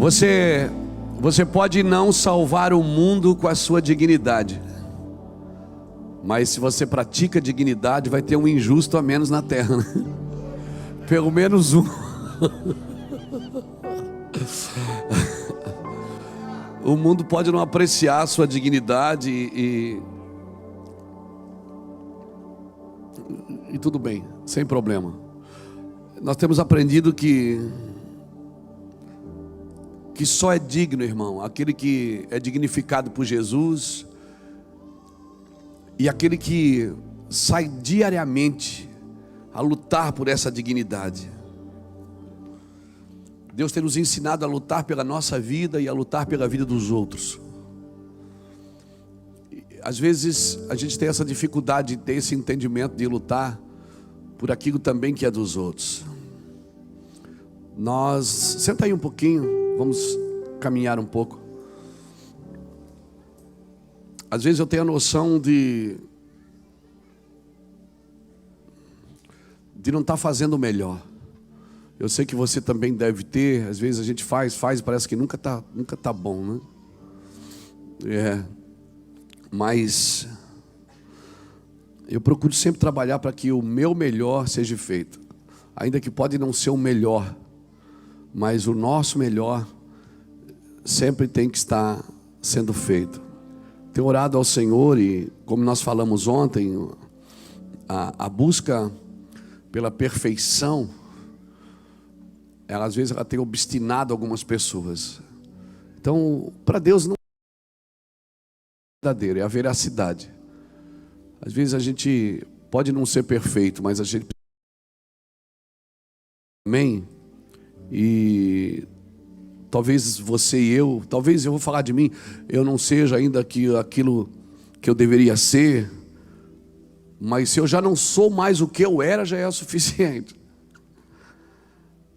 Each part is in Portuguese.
Você pode não salvar o mundo com a sua dignidade, mas se você pratica dignidade, vai ter um injusto a menos na terra, né? Pelo menos um. O mundo pode não apreciar a sua dignidade e tudo bem, sem problema. Nós temos aprendido que só é digno, irmão, aquele que é dignificado por Jesus e aquele que sai diariamente a lutar por essa dignidade. Deus tem nos ensinado a lutar pela nossa vida e a lutar pela vida dos outros. Às vezes a gente tem essa dificuldade de ter esse entendimento de lutar por aquilo também que é dos outros. Senta aí um pouquinho, vamos caminhar um pouco. Às vezes eu tenho a noção de não estar fazendo o melhor. Eu sei que você também deve ter. Às vezes a gente faz e parece que nunca tá bom, né? Mas eu procuro sempre trabalhar para que o meu melhor seja feito, ainda que pode não ser o melhor, mas o nosso melhor sempre tem que estar sendo feito. Tenho orado ao Senhor e, como nós falamos ontem, a busca pela perfeição, às vezes ela tem obstinado algumas pessoas. Então, para Deus não é verdadeiro, é a veracidade. Às vezes a gente pode não ser perfeito, mas a gente... Amém? E talvez você e eu, talvez eu vou falar de mim, eu não seja ainda aquilo que eu deveria ser, mas se eu já não sou mais o que eu era, já é o suficiente.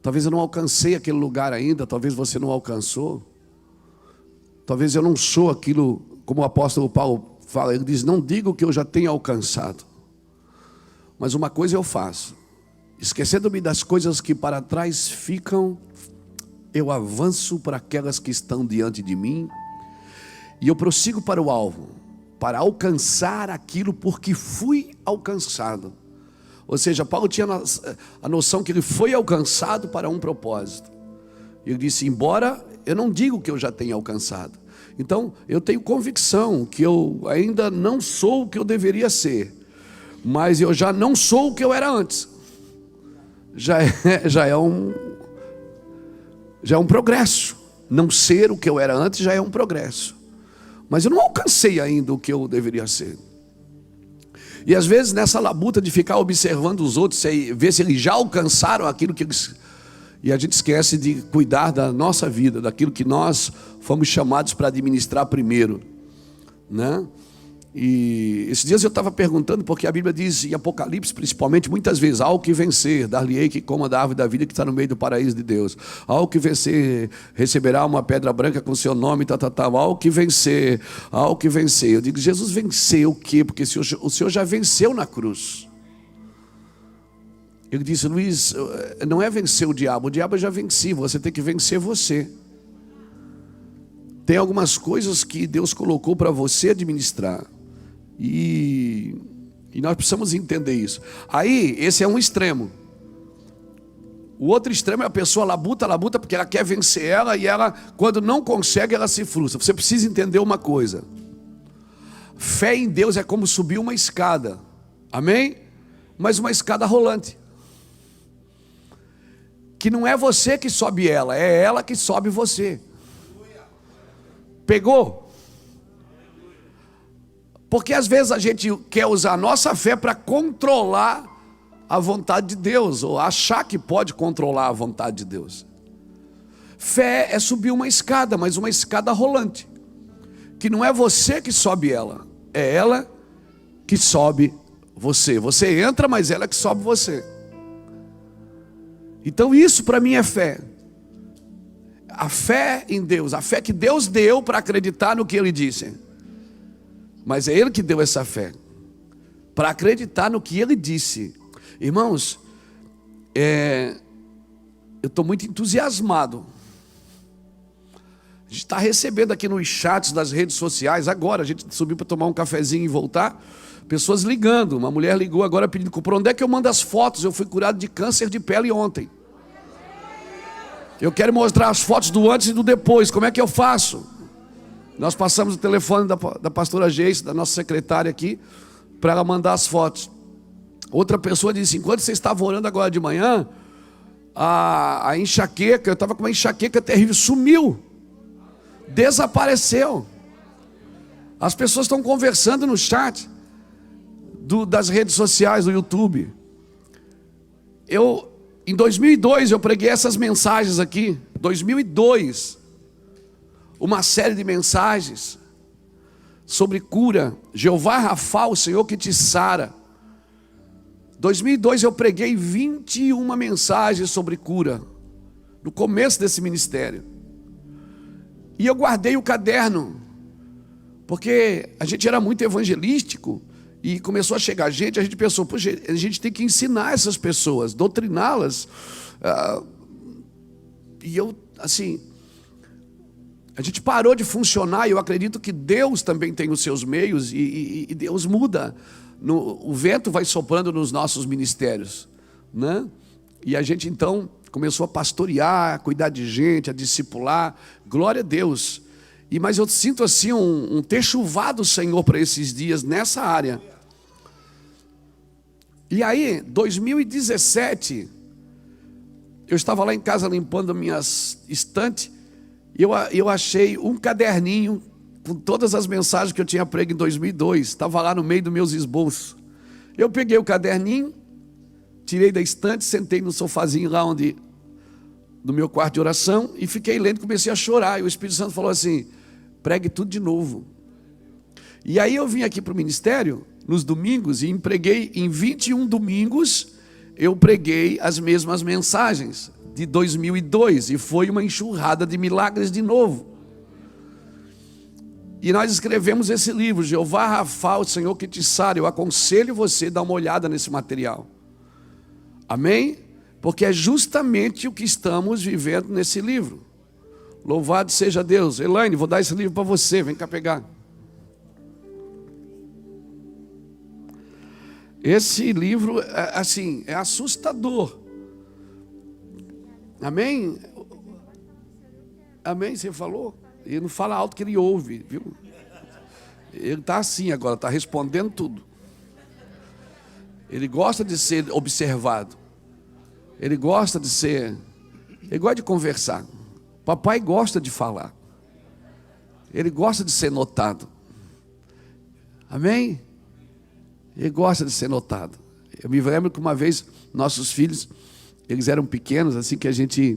Talvez eu não alcancei aquele lugar ainda, talvez você não alcançou. Talvez eu não sou aquilo, como o apóstolo Paulo fala, ele diz, não digo que eu já tenho alcançado, mas uma coisa eu faço, esquecendo-me das coisas que para trás ficam, eu avanço para aquelas que estão diante de mim, e eu prossigo para o alvo, para alcançar aquilo por que fui alcançado. Ou seja, Paulo tinha a noção que ele foi alcançado para um propósito. Ele disse, embora eu não digo que eu já tenha alcançado. Então, eu tenho convicção que eu ainda não sou o que eu deveria ser, mas eu já não sou o que eu era antes. Já é um progresso. Não ser o que eu era antes já é um progresso. Mas eu não alcancei ainda o que eu deveria ser. E às vezes nessa labuta de ficar observando os outros, ver se eles já alcançaram aquilo que eles... E a gente esquece de cuidar da nossa vida, daquilo que nós fomos chamados para administrar primeiro, né? E esses dias eu estava perguntando, porque a Bíblia diz em Apocalipse, principalmente, muitas vezes, ao que vencer, dar-lhe-ei que coma da árvore da vida que está no meio do paraíso de Deus. Ao que vencer, receberá uma pedra branca com seu nome, Ao que vencer, ao que vencer. Eu digo, Jesus venceu o quê? Porque o Senhor já venceu na cruz. Ele disse, Luiz, não é vencer o diabo eu já venci, você tem que vencer você. Tem algumas coisas que Deus colocou para você administrar. E nós precisamos entender isso. Aí, esse é um extremo. O outro extremo é a pessoa labuta porque ela quer vencer ela, e ela, quando não consegue, ela se frustra. Você precisa entender uma coisa. Fé em Deus é como subir uma escada. Amém? Mas uma escada rolante. Que não é você que sobe ela, é ela que sobe você. Pegou? Porque às vezes a gente quer usar a nossa fé para controlar a vontade de Deus, ou achar que pode controlar a vontade de Deus. Fé é subir uma escada, mas uma escada rolante, que não é você que sobe ela, é ela que sobe você. Você entra, mas ela que sobe você. Então isso para mim é fé. A fé em Deus, a fé que Deus deu para acreditar no que Ele disse. Mas é Ele que deu essa fé, para acreditar no que Ele disse. Irmãos, eu estou muito entusiasmado A gente está recebendo aqui nos chats das redes sociais, agora, a gente subiu para tomar um cafezinho e voltar, pessoas ligando. Uma mulher ligou agora pedindo, por onde é que eu mando as fotos? Eu fui curado de câncer de pele ontem. Eu quero mostrar as fotos do antes e do depois, como é que eu faço? Nós passamos o telefone da pastora Geice, da nossa secretária aqui, para ela mandar as fotos. Outra pessoa disse, enquanto você estava orando agora de manhã, a enxaqueca, eu estava com uma enxaqueca terrível, sumiu. Desapareceu. As pessoas estão conversando no chat das redes sociais, do YouTube. Em 2002 eu preguei essas mensagens aqui. 2002, uma série de mensagens sobre cura. Jeová Rafa, o Senhor que te sara. 2002 eu preguei 21 mensagens sobre cura, no começo desse ministério. E eu guardei o caderno, porque a gente era muito evangelístico, e começou a chegar gente, a gente pensou, poxa, a gente tem que ensinar essas pessoas, doutriná-las. E eu, assim, a gente parou de funcionar, e eu acredito que Deus também tem os seus meios, e Deus muda. O vento vai soprando nos nossos ministérios, né? E a gente então começou a pastorear, a cuidar de gente, a discipular. Glória a Deus. Mas eu sinto assim um ter chuvado do Senhor para esses dias nessa área. E aí, 2017, eu estava lá em casa limpando minhas estantes, e eu achei um caderninho com todas as mensagens que eu tinha prego em 2002, estava lá no meio dos meus esboços. Eu peguei o caderninho, tirei da estante, sentei no sofazinho lá no meu quarto de oração, e fiquei lendo, comecei a chorar, e o Espírito Santo falou assim, pregue tudo de novo. E aí eu vim aqui para o ministério, nos domingos, e preguei em 21 domingos, eu preguei as mesmas mensagens de 2002, e foi uma enxurrada de milagres de novo. E nós escrevemos esse livro, Jeová Rafa, o Senhor que te sara. Eu aconselho você a dar uma olhada nesse material. Amém? Porque é justamente o que estamos vivendo nesse livro. Louvado seja Deus. Elaine, vou dar esse livro para você, vem cá pegar. Esse livro, assim, é assustador. Amém? Amém, você falou? Ele não fala alto que ele ouve, viu? Ele está assim agora, está respondendo tudo. Ele gosta de ser observado. Ele gosta de conversar. Papai gosta de falar. Ele gosta de ser notado. Amém? Ele gosta de ser notado. Eu me lembro que uma vez, nossos filhos, eles eram pequenos, assim que a gente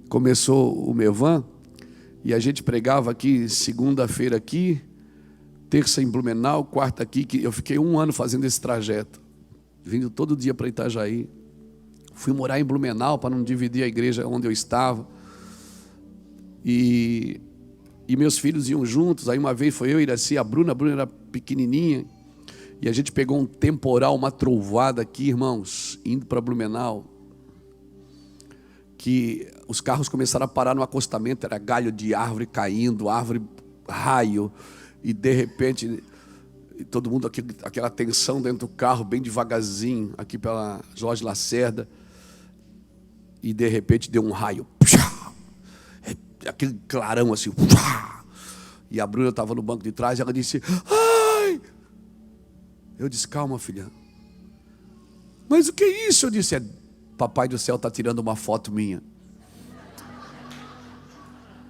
começou o Mevan, e a gente pregava aqui, segunda-feira aqui, terça em Blumenau, quarta aqui, que eu fiquei 1 ano fazendo esse trajeto, vindo todo dia para Itajaí. Fui morar em Blumenau para não dividir a igreja onde eu estava. E meus filhos iam juntos. Aí uma vez foi eu, Iraci, a Bruna era pequenininha, e a gente pegou um temporal, uma trovada aqui, irmãos, indo para Blumenau, que os carros começaram a parar no acostamento, era galho de árvore caindo, árvore, raio, e de repente, todo mundo, aquela tensão dentro do carro, bem devagarzinho, aqui pela Jorge Lacerda, e de repente deu um raio, aquele clarão assim, e a Bruna estava no banco de trás, e ela disse, ai! Eu disse, calma, filha. Mas o que é isso? Eu disse, Papai do céu está tirando uma foto minha.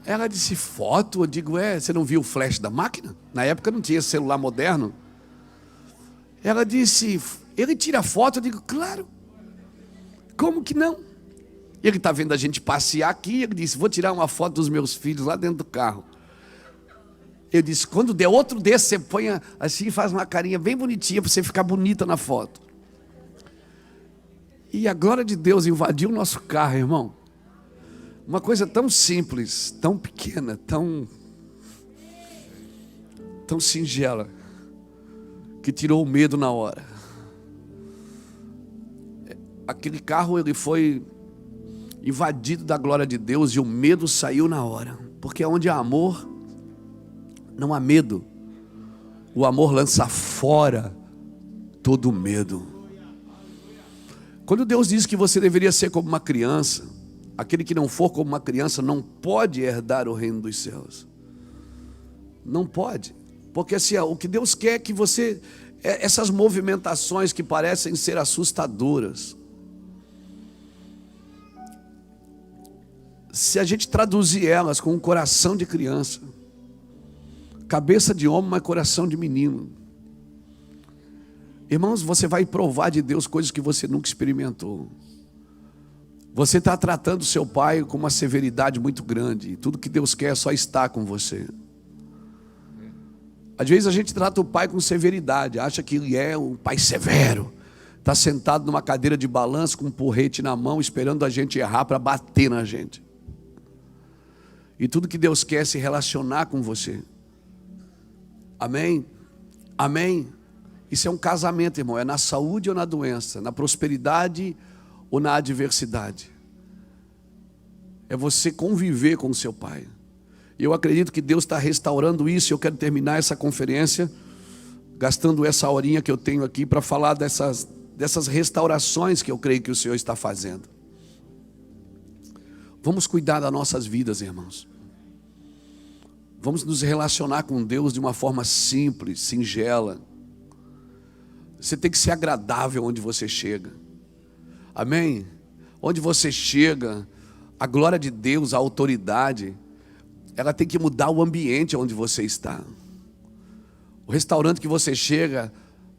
Ela disse, foto? Eu digo, você não viu o flash da máquina? Na época não tinha celular moderno. Ela disse, ele tira foto? Eu digo, claro. Como que não? Ele está vendo a gente passear aqui, ele disse, vou tirar uma foto dos meus filhos lá dentro do carro. Eu disse, quando der outro desse, você põe assim, faz uma carinha bem bonitinha para você ficar bonita na foto. E a glória de Deus invadiu o nosso carro, irmão. Uma coisa tão simples, tão pequena, tão singela, que tirou o medo na hora. Aquele carro, ele foi invadido da glória de Deus, e o medo saiu na hora. Porque onde há amor, não há medo. O amor lança fora todo medo. Quando Deus diz que você deveria ser como uma criança, aquele que não for como uma criança não pode herdar o reino dos céus. Não pode. Porque assim, o que Deus quer é que você... essas movimentações que parecem ser assustadoras, se a gente traduzir elas com um coração de criança, cabeça de homem, mas coração de menino, irmãos, você vai provar de Deus coisas que você nunca experimentou. Você está tratando seu pai com uma severidade muito grande, e tudo que Deus quer é só estar com você. Às vezes a gente trata o pai com severidade, acha que ele é um pai severo, está sentado numa cadeira de balanço com um porrete na mão, esperando a gente errar para bater na gente. E tudo que Deus quer é se relacionar com você. Amém? Amém? Isso é um casamento, irmão, é na saúde ou na doença, na prosperidade ou na adversidade. É você conviver com o seu pai. Eu acredito que Deus está restaurando isso, e eu quero terminar essa conferência gastando essa horinha que eu tenho aqui para falar dessas restaurações que eu creio que o Senhor está fazendo. Vamos cuidar das nossas vidas, irmãos. Vamos nos relacionar com Deus de uma forma simples, singela. Você tem que ser agradável onde você chega. Amém? Onde você chega, a glória de Deus, a autoridade, ela tem que mudar o ambiente onde você está. O restaurante que você chega,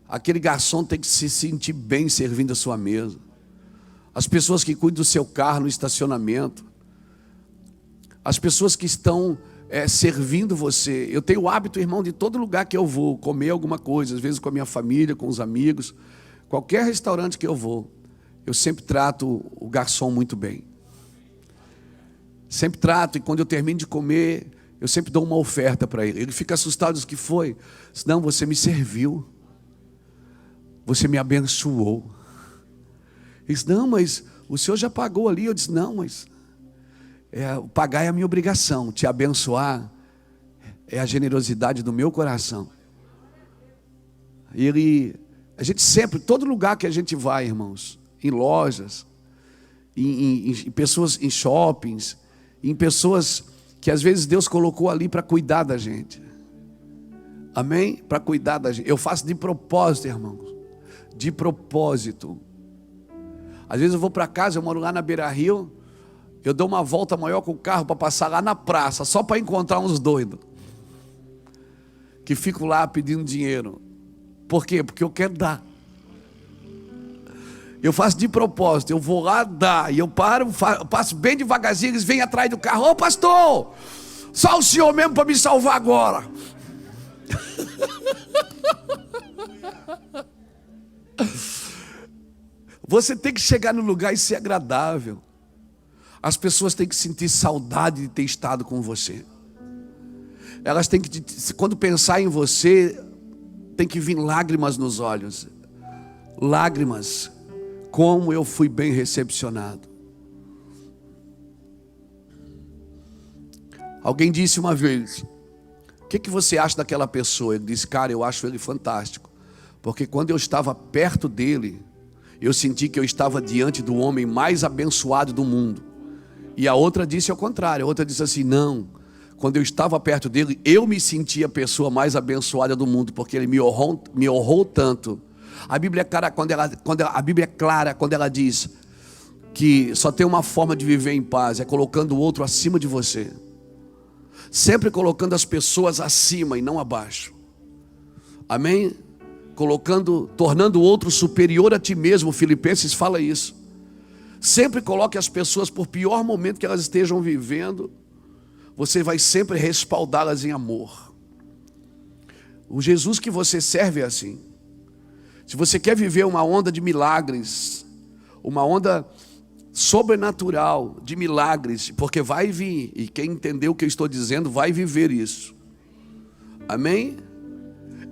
aquele garçom tem que se sentir bem servindo a sua mesa. As pessoas que cuidam do seu carro no estacionamento, as pessoas que estão servindo você. Eu tenho o hábito, irmão, de todo lugar que eu vou comer alguma coisa, às vezes com a minha família, com os amigos, qualquer restaurante que eu vou, eu sempre trato o garçom muito bem. Sempre trato, e quando eu termino de comer, eu sempre dou uma oferta para ele. Ele fica assustado, diz: que foi? Diz: não, você me serviu, você me abençoou. Ele diz: não, mas o senhor já pagou ali. Eu disse: não, mas pagar é a minha obrigação, te abençoar é a generosidade do meu coração. A gente sempre, todo lugar que a gente vai, irmãos, em lojas, em pessoas, em shoppings, em pessoas que às vezes Deus colocou ali para cuidar da gente. Amém? Para cuidar da gente. Eu faço de propósito, irmãos. De propósito. Às vezes eu vou para casa, eu moro lá na Beira Rio, eu dou uma volta maior com o carro para passar lá na praça, só para encontrar uns doidos que ficam lá pedindo dinheiro. Por quê? Porque eu quero dar. Eu faço de propósito, eu vou lá dar, e eu passo bem devagarzinho, eles vêm atrás do carro: ô pastor, só o senhor mesmo para me salvar agora. Você tem que chegar no lugar e ser agradável. As pessoas têm que sentir saudade de ter estado com você. Elas têm que, quando pensar em você, tem que vir lágrimas nos olhos. Lágrimas. Como eu fui bem recepcionado. Alguém disse uma vez: o que você acha daquela pessoa? Ele disse: cara, eu acho ele fantástico, porque quando eu estava perto dele, eu senti que eu estava diante do homem mais abençoado do mundo. E a outra disse ao contrário. A outra disse assim: não, quando eu estava perto dele, eu me senti a pessoa mais abençoada do mundo, porque ele me honrou tanto. A Bíblia é clara quando ela diz que só tem uma forma de viver em paz, é colocando o outro acima de você. Sempre colocando as pessoas acima e não abaixo. Amém? Tornando o outro superior a ti mesmo. Filipenses fala isso. Sempre coloque as pessoas, por pior momento que elas estejam vivendo, você vai sempre respaldá-las em amor. O Jesus que você serve é assim. Se você quer viver uma onda de milagres, uma onda sobrenatural de milagres, porque vai vir, e quem entendeu o que eu estou dizendo vai viver isso. Amém?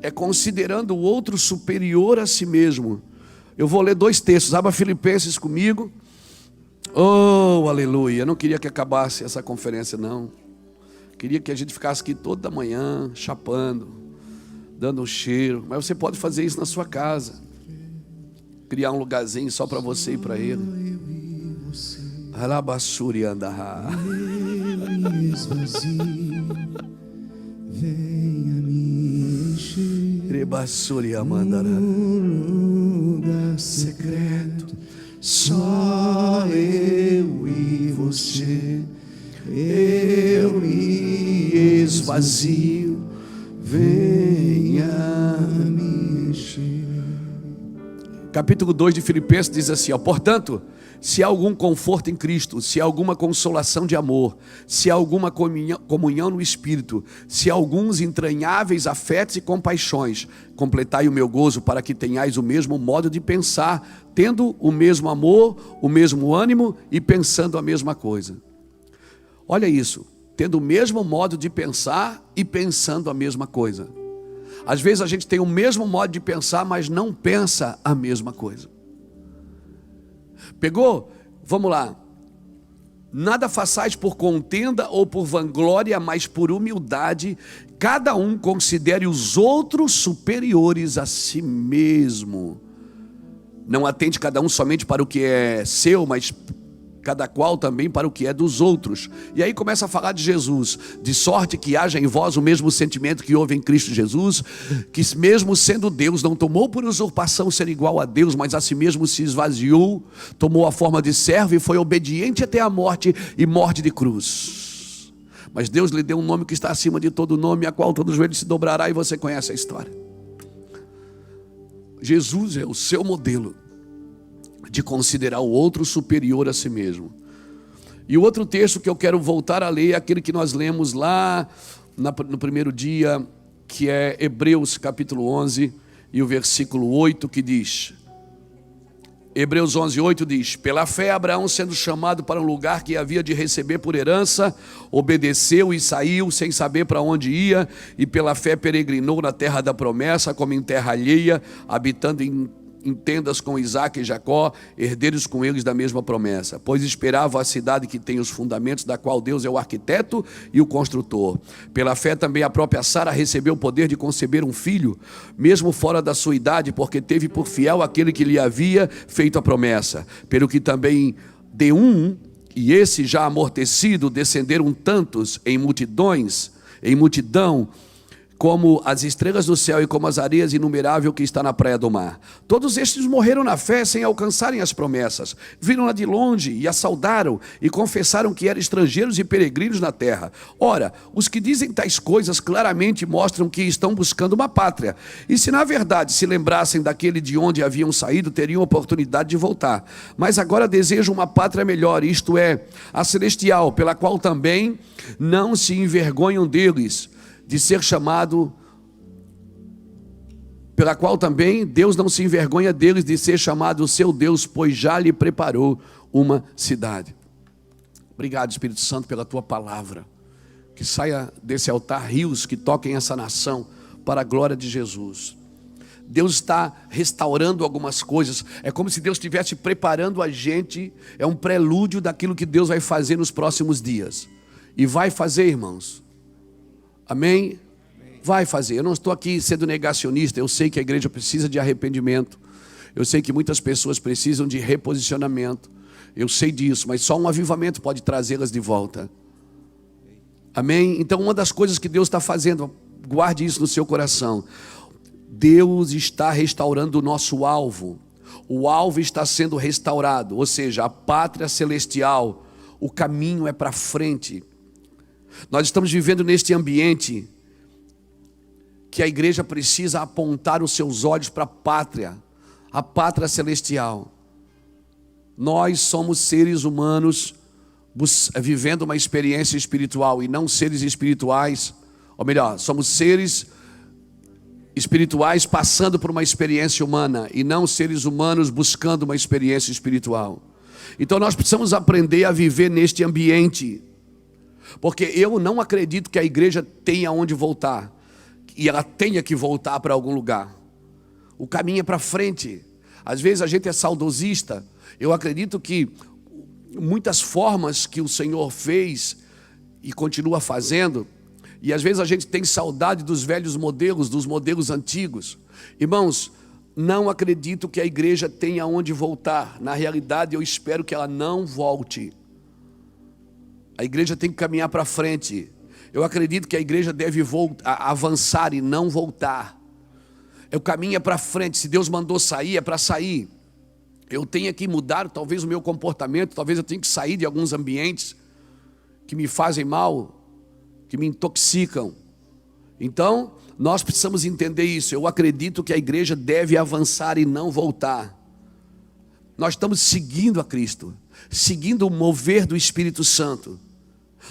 É considerando o outro superior a si mesmo. Eu vou ler 2 textos. Abra Filipenses comigo. Oh, aleluia. Eu não queria que acabasse essa conferência, não. Queria que a gente ficasse aqui toda manhã, chapando, dando um cheiro. Mas você pode fazer isso na sua casa. Criar um lugarzinho só para você e para ele. Alabassuri andará. Venha me encher. Rebassuri amandará. Lugar secreto, só eu e você. Eu me esvazio. Venha me encher. Capítulo 2 de Filipenses diz assim, ó, portanto, se há algum conforto em Cristo, se há alguma consolação de amor, se há alguma comunhão no Espírito, se há alguns entranháveis afetos e compaixões, completai o meu gozo para que tenhais o mesmo modo de pensar, tendo o mesmo amor, o mesmo ânimo e pensando a mesma coisa. Olha isso, tendo o mesmo modo de pensar e pensando a mesma coisa. Às vezes a gente tem o mesmo modo de pensar, mas não pensa a mesma coisa. Pegou? Vamos lá. Nada façais por contenda ou por vanglória, mas por humildade. Cada um considere os outros superiores a si mesmo. Não atente cada um somente para o que é seu, mas cada qual também para o que é dos outros. E aí começa a falar de Jesus, de sorte que haja em vós o mesmo sentimento que houve em Cristo Jesus, que mesmo sendo Deus, não tomou por usurpação ser igual a Deus, mas a si mesmo se esvaziou, tomou a forma de servo e foi obediente até a morte e morte de cruz. Mas Deus lhe deu um nome que está acima de todo nome, a qual todo joelho se dobrará, e você conhece a história. Jesus é o seu modelo de considerar o outro superior a si mesmo. E o outro texto que eu quero voltar a ler é aquele que nós lemos lá no primeiro dia, que é Hebreus capítulo 11 e o versículo 8, que diz, Hebreus 11, 8 diz, pela fé Abraão, sendo chamado para um lugar que havia de receber por herança, obedeceu e saiu sem saber para onde ia, e pela fé peregrinou na terra da promessa, como em terra alheia, habitando em tendas com Isaque e Jacó, herdeiros com eles da mesma promessa, pois esperava a cidade que tem os fundamentos, da qual Deus é o arquiteto e o construtor. Pela fé também a própria Sara recebeu o poder de conceber um filho, mesmo fora da sua idade, porque teve por fiel aquele que lhe havia feito a promessa. Pelo que também de um, e esse já amortecido, descenderam tantos em multidão, como as estrelas do céu e como as areias inumeráveis que está na praia do mar. Todos estes morreram na fé sem alcançarem as promessas. Viram-na de longe e a saudaram e confessaram que eram estrangeiros e peregrinos na terra. Ora, os que dizem tais coisas claramente mostram que estão buscando uma pátria. E se na verdade se lembrassem daquele de onde haviam saído, teriam oportunidade de voltar. Mas agora desejam uma pátria melhor, isto é, a celestial, pela qual também não se envergonham deles, de ser chamado, pela qual também Deus não se envergonha deles de ser chamado o seu Deus, pois já lhe preparou uma cidade. Obrigado, Espírito Santo, pela tua palavra. Que saia desse altar rios que toquem essa nação para a glória de Jesus. Deus está restaurando algumas coisas. É como se Deus estivesse preparando a gente. É um prelúdio daquilo que Deus vai fazer nos próximos dias. E vai fazer, irmãos. Amém? Vai fazer. Eu não estou aqui sendo negacionista. Eu sei que a igreja precisa de arrependimento. Eu sei que muitas pessoas precisam de reposicionamento. Eu sei disso, mas só um avivamento pode trazê-las de volta. Amém? Então uma das coisas que Deus está fazendo, guarde isso no seu coração. Deus está restaurando o nosso alvo. O alvo está sendo restaurado, ou seja, a pátria celestial. O caminho é para frente. Nós estamos vivendo neste ambiente que a igreja precisa apontar os seus olhos para a pátria celestial. Nós somos seres humanos vivendo uma experiência espiritual e não seres espirituais, ou melhor, somos seres espirituais passando por uma experiência humana e não seres humanos buscando uma experiência espiritual. Então nós precisamos aprender a viver neste ambiente. Porque eu não acredito que a igreja tenha onde voltar. E ela tenha que voltar para algum lugar. O caminho é para frente. Às vezes a gente é saudosista. Eu acredito que muitas formas que o Senhor fez e continua fazendo, e às vezes a gente tem saudade dos velhos modelos, dos modelos antigos. Irmãos, não acredito que a igreja tenha onde voltar. Na realidade, eu espero que ela não volte. A igreja tem que caminhar para frente. Eu acredito que a igreja deve avançar e não voltar. O caminho é para frente. Se Deus mandou sair, é para sair. Eu tenho que mudar talvez o meu comportamento, talvez eu tenha que sair de alguns ambientes que me fazem mal, que me intoxicam. Então, nós precisamos entender isso. Eu acredito que a igreja deve avançar e não voltar. Nós estamos seguindo a Cristo, seguindo o mover do Espírito Santo.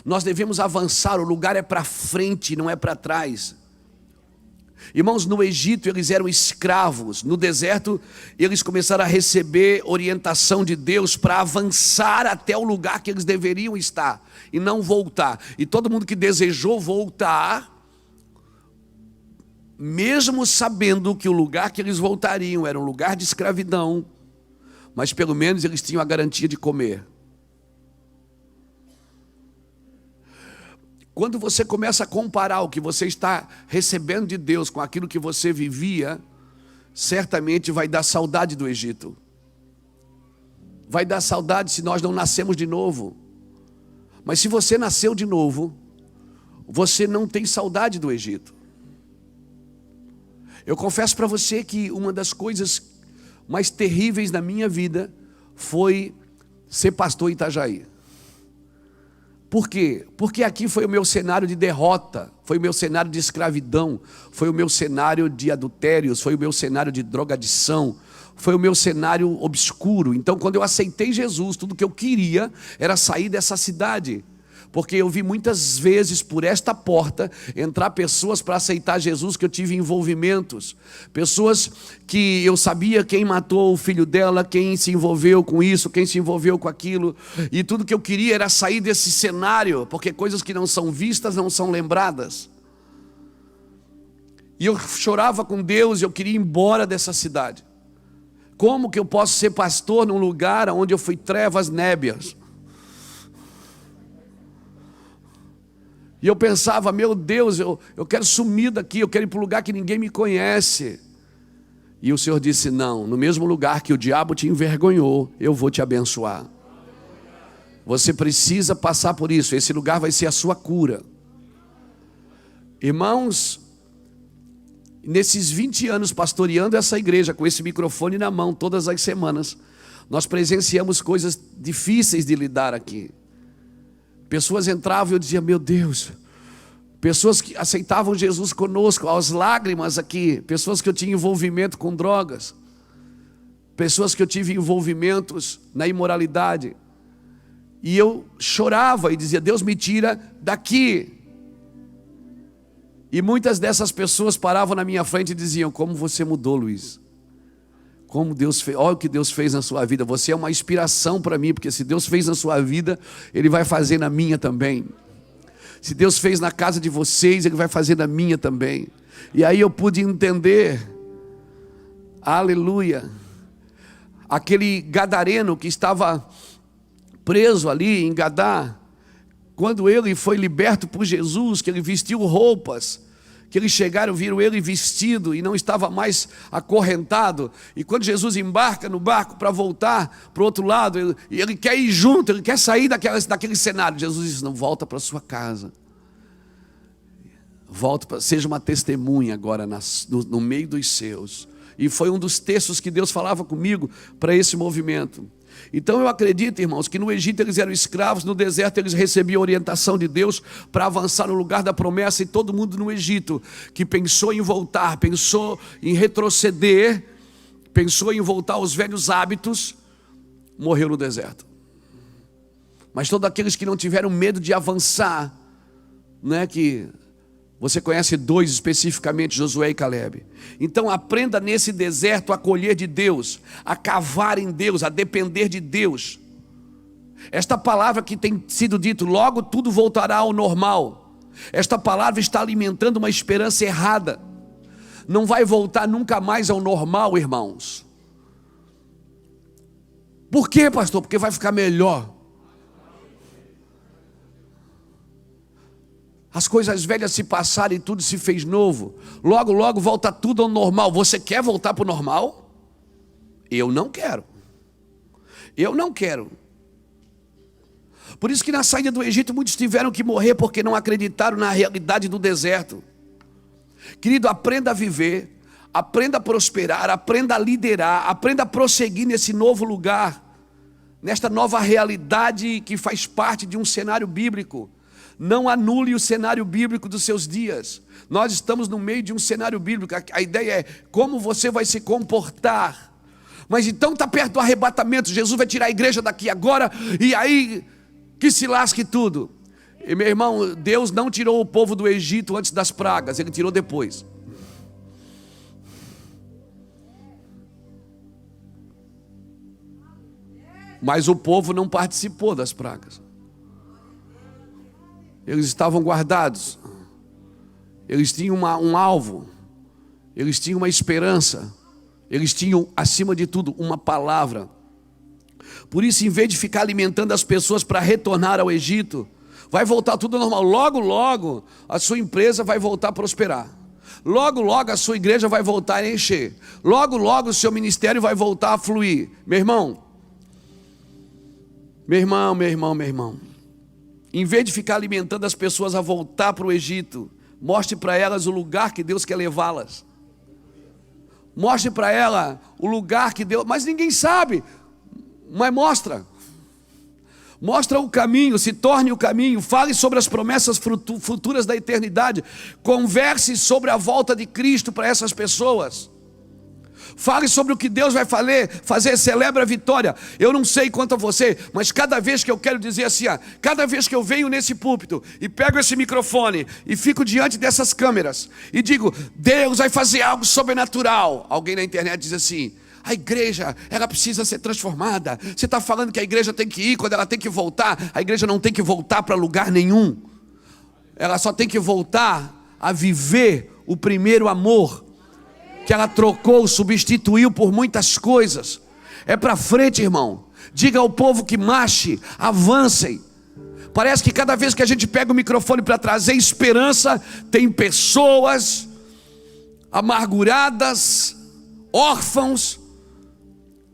Nós devemos avançar, o lugar é para frente, não é para trás. Irmãos, no Egito eles eram escravos, no deserto eles começaram a receber orientação de Deus para avançar até o lugar que eles deveriam estar e não voltar. E todo mundo que desejou voltar, mesmo sabendo que o lugar que eles voltariam era um lugar de escravidão, mas pelo menos eles tinham a garantia de comer. Quando você começa a comparar o que você está recebendo de Deus com aquilo que você vivia, certamente vai dar saudade do Egito. Vai dar saudade se nós não nascemos de novo. Mas se você nasceu de novo, você não tem saudade do Egito. Eu confesso para você que uma das coisas mais terríveis na minha vida foi ser pastor em Itajaí. Por quê? Porque aqui foi o meu cenário de derrota, foi o meu cenário de escravidão, foi o meu cenário de adultérios, foi o meu cenário de drogadição, foi o meu cenário obscuro. Então, quando eu aceitei Jesus, tudo que eu queria era sair dessa cidade. Porque eu vi muitas vezes por esta porta entrar pessoas para aceitar Jesus que eu tive envolvimentos. Pessoas que eu sabia quem matou o filho dela, quem se envolveu com isso, quem se envolveu com aquilo. E tudo que eu queria era sair desse cenário, porque coisas que não são vistas não são lembradas. E eu chorava com Deus, eu queria ir embora dessa cidade. Como que eu posso ser pastor num lugar onde eu fui trevas nébias? E eu pensava, meu Deus, eu quero sumir daqui, eu quero ir para um lugar que ninguém me conhece. E o Senhor disse, não, no mesmo lugar que o diabo te envergonhou, eu vou te abençoar. Você precisa passar por isso, esse lugar vai ser a sua cura. Irmãos, nesses 20 anos pastoreando essa igreja, com esse microfone na mão todas as semanas, nós presenciamos coisas difíceis de lidar aqui. Pessoas entravam e eu dizia, meu Deus, pessoas que aceitavam Jesus conosco, aos lágrimas aqui, pessoas que eu tinha envolvimento com drogas, pessoas que eu tive envolvimentos na imoralidade, e eu chorava e dizia, Deus me tira daqui. E muitas dessas pessoas paravam na minha frente e diziam, como você mudou, Luiz. Como Deus fez, olha o que Deus fez na sua vida. Você é uma inspiração para mim, porque se Deus fez na sua vida, Ele vai fazer na minha também. Se Deus fez na casa de vocês, Ele vai fazer na minha também. E aí eu pude entender, aleluia, aquele gadareno que estava preso ali em Gadá, quando ele foi liberto por Jesus, que ele vestiu roupas, que eles chegaram, viram ele vestido e não estava mais acorrentado. E quando Jesus embarca no barco para voltar para o outro lado, ele quer ir junto, ele quer sair daquele cenário. Jesus diz, não, volta para sua casa. Seja uma testemunha agora no meio dos seus. E foi um dos textos que Deus falava comigo para esse movimento. Então eu acredito, irmãos, que no Egito eles eram escravos, no deserto eles recebiam orientação de Deus para avançar no lugar da promessa, e todo mundo no Egito que pensou em voltar, pensou em retroceder, pensou em voltar aos velhos hábitos, morreu no deserto. Mas todos aqueles que não tiveram medo de avançar, né, que você conhece dois especificamente, Josué e Calebe. Então aprenda nesse deserto a colher de Deus, a cavar em Deus, a depender de Deus. Esta palavra que tem sido dito, logo tudo voltará ao normal. Esta palavra está alimentando uma esperança errada. Não vai voltar nunca mais ao normal, irmãos. Por quê, pastor? Porque vai ficar melhor. As coisas velhas se passaram e tudo se fez novo. Logo, logo volta tudo ao normal. Você quer voltar para o normal? Eu não quero. Eu não quero. Por isso que na saída do Egito muitos tiveram que morrer porque não acreditaram na realidade do deserto. Querido, aprenda a viver, aprenda a prosperar, aprenda a liderar, aprenda a prosseguir nesse novo lugar, nesta nova realidade que faz parte de um cenário bíblico. Não anule o cenário bíblico dos seus dias. Nós estamos no meio de um cenário bíblico. A ideia é como você vai se comportar. Mas então está perto do arrebatamento. Jesus vai tirar a igreja daqui agora e aí que se lasque tudo. E meu irmão, Deus não tirou o povo do Egito antes das pragas, Ele tirou depois. Mas o povo não participou das pragas. Eles estavam guardados. Eles tinham um alvo. Eles tinham uma esperança. Eles tinham, acima de tudo, uma palavra. Por isso, em vez de ficar alimentando as pessoas para retornar ao Egito, vai voltar tudo normal. Logo, logo, a sua empresa vai voltar a prosperar. Logo, logo, a sua igreja vai voltar a encher. Logo, logo, o seu ministério vai voltar a fluir. Meu irmão, em vez de ficar alimentando as pessoas a voltar para o Egito, mostre para elas o lugar que Deus quer levá-las. Mostre para ela o lugar que Deus... Mas ninguém sabe. Mas mostra. Mostra o caminho, se torne o caminho. Fale sobre as promessas futuras da eternidade. Converse sobre a volta de Cristo para essas pessoas. Fale sobre o que Deus vai fazer, celebra a vitória. Eu não sei quanto a você, mas cada vez que eu quero dizer assim, cada vez que eu venho nesse púlpito e pego esse microfone e fico diante dessas câmeras e digo, Deus vai fazer algo sobrenatural. Alguém na internet diz assim, a igreja, ela precisa ser transformada. Você está falando que a igreja tem que ir quando ela tem que voltar. A igreja não tem que voltar para lugar nenhum. Ela só tem que voltar a viver o primeiro amor que ela trocou, substituiu por muitas coisas. É para frente, irmão. Diga ao povo que marche, avancem. Parece que cada vez que a gente pega o microfone para trazer esperança, tem pessoas amarguradas, órfãos,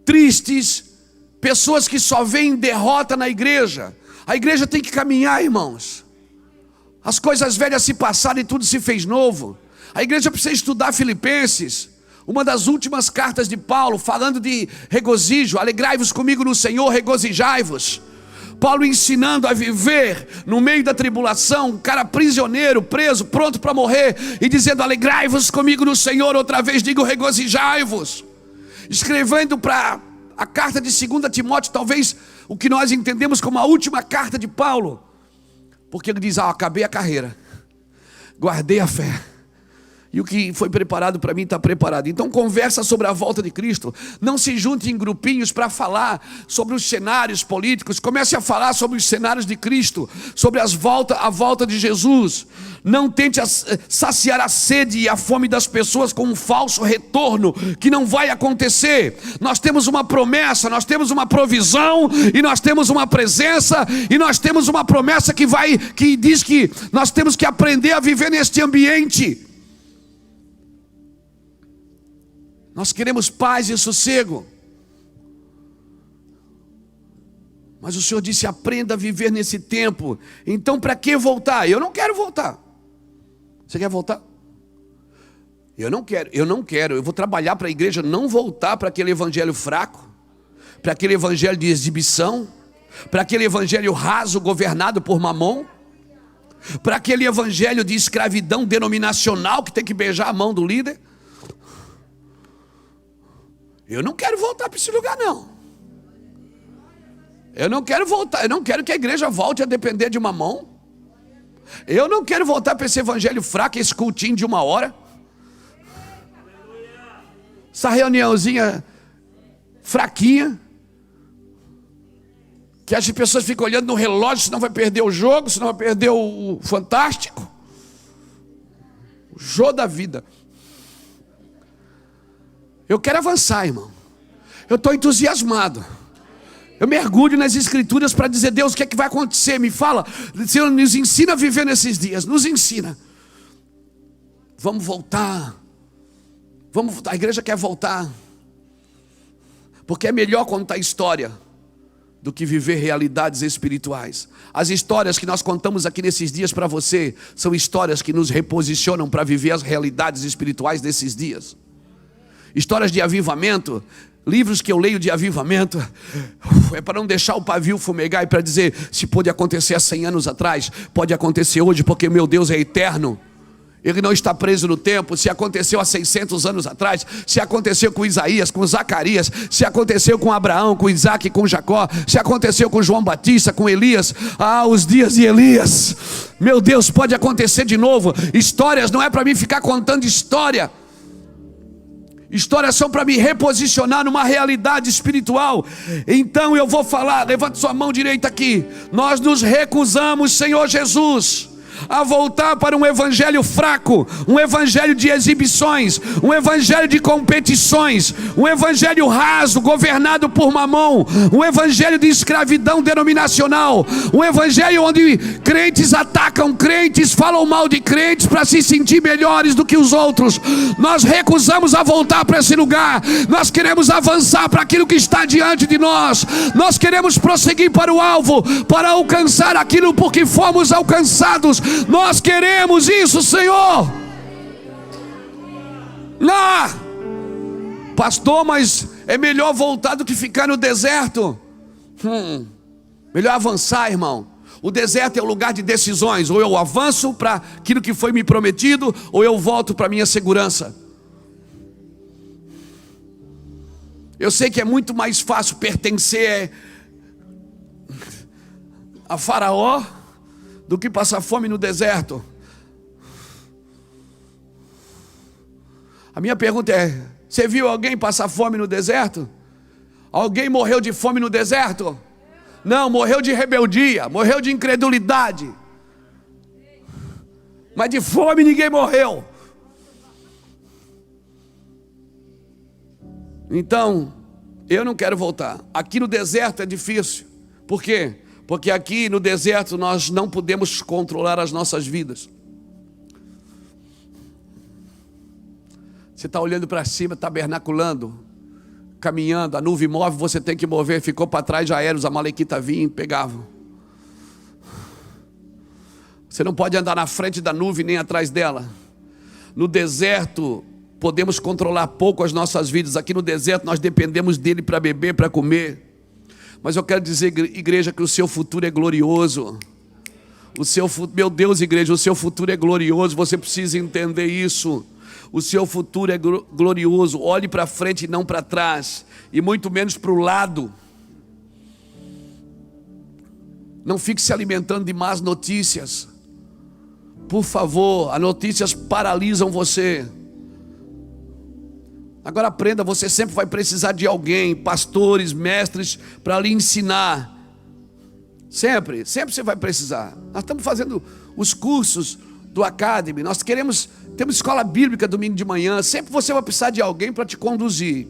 tristes, pessoas que só veem derrota na igreja. A igreja tem que caminhar, irmãos. As coisas velhas se passaram e tudo se fez novo. A igreja precisa estudar Filipenses, uma das últimas cartas de Paulo, falando de regozijo. Alegrai-vos comigo no Senhor, regozijai-vos. Paulo ensinando a viver no meio da tribulação, um cara prisioneiro, preso, pronto para morrer, e dizendo, alegrai-vos comigo no Senhor, outra vez digo, regozijai-vos. Escrevendo para a carta de 2 Timóteo, talvez o que nós entendemos como a última carta de Paulo, porque ele diz, acabei a carreira, guardei a fé. E o que foi preparado para mim está preparado. Então conversa sobre a volta de Cristo. Não se junte em grupinhos para falar sobre os cenários políticos. Comece a falar sobre os cenários de Cristo, sobre a volta de Jesus. Não tente saciar a sede e a fome das pessoas com um falso retorno que não vai acontecer. Nós temos uma promessa, nós temos uma provisão, e nós temos uma presença, e nós temos uma promessa que diz que nós temos que aprender a viver neste ambiente. Nós queremos paz e sossego. Mas o Senhor disse, aprenda a viver nesse tempo. Então para que voltar? Eu não quero voltar. Você quer voltar? Eu não quero. Eu vou trabalhar para a igreja não voltar para aquele evangelho fraco, para aquele evangelho de exibição, para aquele evangelho raso, governado por mamon, para aquele evangelho de escravidão denominacional que tem que beijar a mão do líder. Eu não quero voltar para esse lugar, não. Eu não quero voltar. Eu não quero que a igreja volte a depender de mamão. Eu não quero voltar para esse evangelho fraco, esse cultinho de 1 hora. Essa reuniãozinha fraquinha, que as pessoas ficam olhando no relógio, senão vai perder o jogo, senão vai perder o Fantástico. O jogo da vida. Eu quero avançar, irmão. Eu estou entusiasmado. Eu mergulho nas Escrituras para dizer: Deus, o que é que vai acontecer? Me fala, Senhor, nos ensina a viver nesses dias, nos ensina. Vamos voltar. A igreja quer voltar, porque é melhor contar história do que viver realidades espirituais. As histórias que nós contamos aqui nesses dias para você são histórias que nos reposicionam para viver as realidades espirituais desses dias. Histórias de avivamento, livros que eu leio de avivamento, é para não deixar o pavio fumegar e para dizer: se pôde acontecer há 100 anos atrás, pode acontecer hoje, porque meu Deus é eterno. Ele não está preso no tempo. Se aconteceu há 600 anos atrás, se aconteceu com Isaías, com Zacarias, se aconteceu com Abraão, com Isaac, com Jacó, se aconteceu com João Batista, com Elias, os dias de Elias, meu Deus, pode acontecer de novo. Histórias não é para mim ficar contando história. Histórias são para me reposicionar numa realidade espiritual. Então eu vou falar, levante sua mão direita aqui. Nós nos recusamos, Senhor Jesus, a voltar para um evangelho fraco, um evangelho de exibições, um evangelho de competições, um evangelho raso, governado por mamão, um evangelho de escravidão denominacional, um evangelho onde crentes atacam crentes, falam mal de crentes para se sentir melhores do que os outros. Nós recusamos a voltar para esse lugar. Nós queremos avançar para aquilo que está diante de nós. Nós queremos prosseguir para o alvo, para alcançar aquilo por que fomos alcançados. Nós queremos isso, Senhor. Pastor, mas é melhor voltar do que ficar no deserto. Melhor avançar, irmão. O deserto é o lugar de decisões. Ou eu avanço para aquilo que foi me prometido, ou eu volto para a minha segurança. Eu sei que é muito mais fácil pertencer a Faraó do que passar fome no deserto. A minha pergunta é: você viu alguém passar fome no deserto? Alguém morreu de fome no deserto? Não, morreu de rebeldia, morreu de incredulidade. Mas de fome ninguém morreu. Então, eu não quero voltar. Aqui no deserto é difícil. Por quê? Porque aqui no deserto nós não podemos controlar as nossas vidas. Você está olhando para cima, tabernaculando, caminhando, a nuvem move, você tem que mover. Ficou para trás, já era, os amalequitas vinham e pegavam. Você não pode andar na frente da nuvem nem atrás dela. No deserto podemos controlar pouco as nossas vidas. Aqui no deserto nós dependemos dele para beber, para comer. Mas eu quero dizer, igreja, que o seu futuro é glorioso. Meu Deus, igreja, o seu futuro é glorioso. Você precisa entender isso. O seu futuro é glorioso. Olhe para frente e não para trás, e muito menos para o lado. Não fique se alimentando de más notícias. Por favor, as notícias paralisam você. Agora aprenda, você sempre vai precisar de alguém, pastores, mestres, para lhe ensinar. Sempre você vai precisar. Nós estamos fazendo os cursos do Academy, temos escola bíblica domingo de manhã. Sempre você vai precisar de alguém para te conduzir.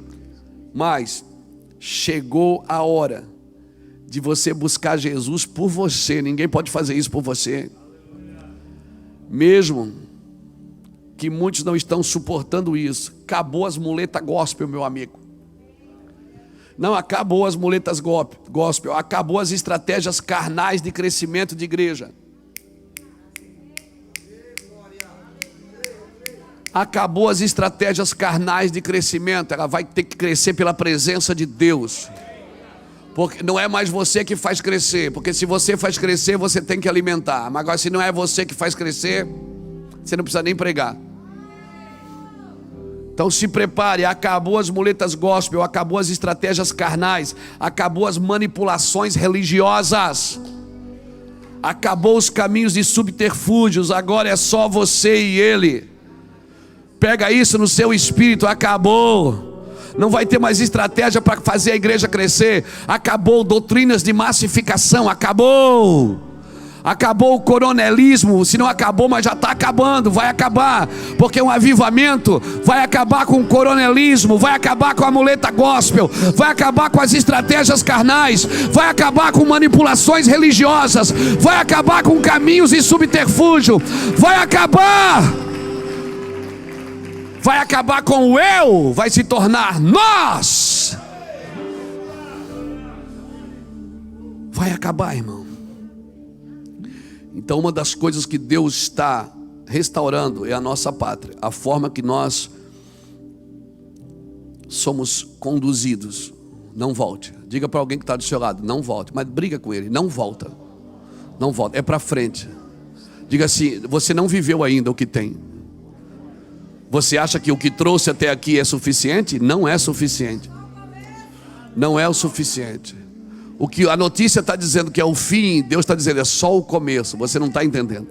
Mas chegou a hora de você buscar Jesus por você. Ninguém pode fazer isso por você. Mesmo que muitos não estão suportando isso. Acabou as muletas gospel, meu amigo. Não acabou as muletas gospel. Acabou as estratégias carnais de crescimento de igreja. Acabou as estratégias carnais de crescimento. Ela vai ter que crescer pela presença de Deus. Porque não é mais você que faz crescer. Porque se você faz crescer, você tem que alimentar. Mas agora, se não é você que faz crescer, você não precisa nem pregar. Então se prepare. Acabou as muletas gospel, acabou as estratégias carnais, acabou as manipulações religiosas, acabou os caminhos de subterfúgios. Agora é só você e ele. Pega isso no seu espírito. Acabou. Não vai ter mais estratégia para fazer a igreja crescer. Acabou doutrinas de massificação. Acabou. Acabou o coronelismo, se não acabou, mas já está acabando, vai acabar, porque um avivamento vai acabar com o coronelismo, vai acabar com a muleta gospel, vai acabar com as estratégias carnais, vai acabar com manipulações religiosas, vai acabar com caminhos e subterfúgio, vai acabar com o eu, vai se tornar nós. Vai acabar, irmão. Então, uma das coisas que Deus está restaurando é a nossa pátria, a forma que nós somos conduzidos. Não volte. Diga para alguém que está do seu lado, não volte. Mas briga com ele, não volta. Não volta, é para frente. Diga assim: você não viveu ainda o que tem. Você acha que o que trouxe até aqui é suficiente? Não é suficiente. Não é o suficiente. O que a notícia está dizendo que é o fim, Deus está dizendo é só o começo. Você não está entendendo.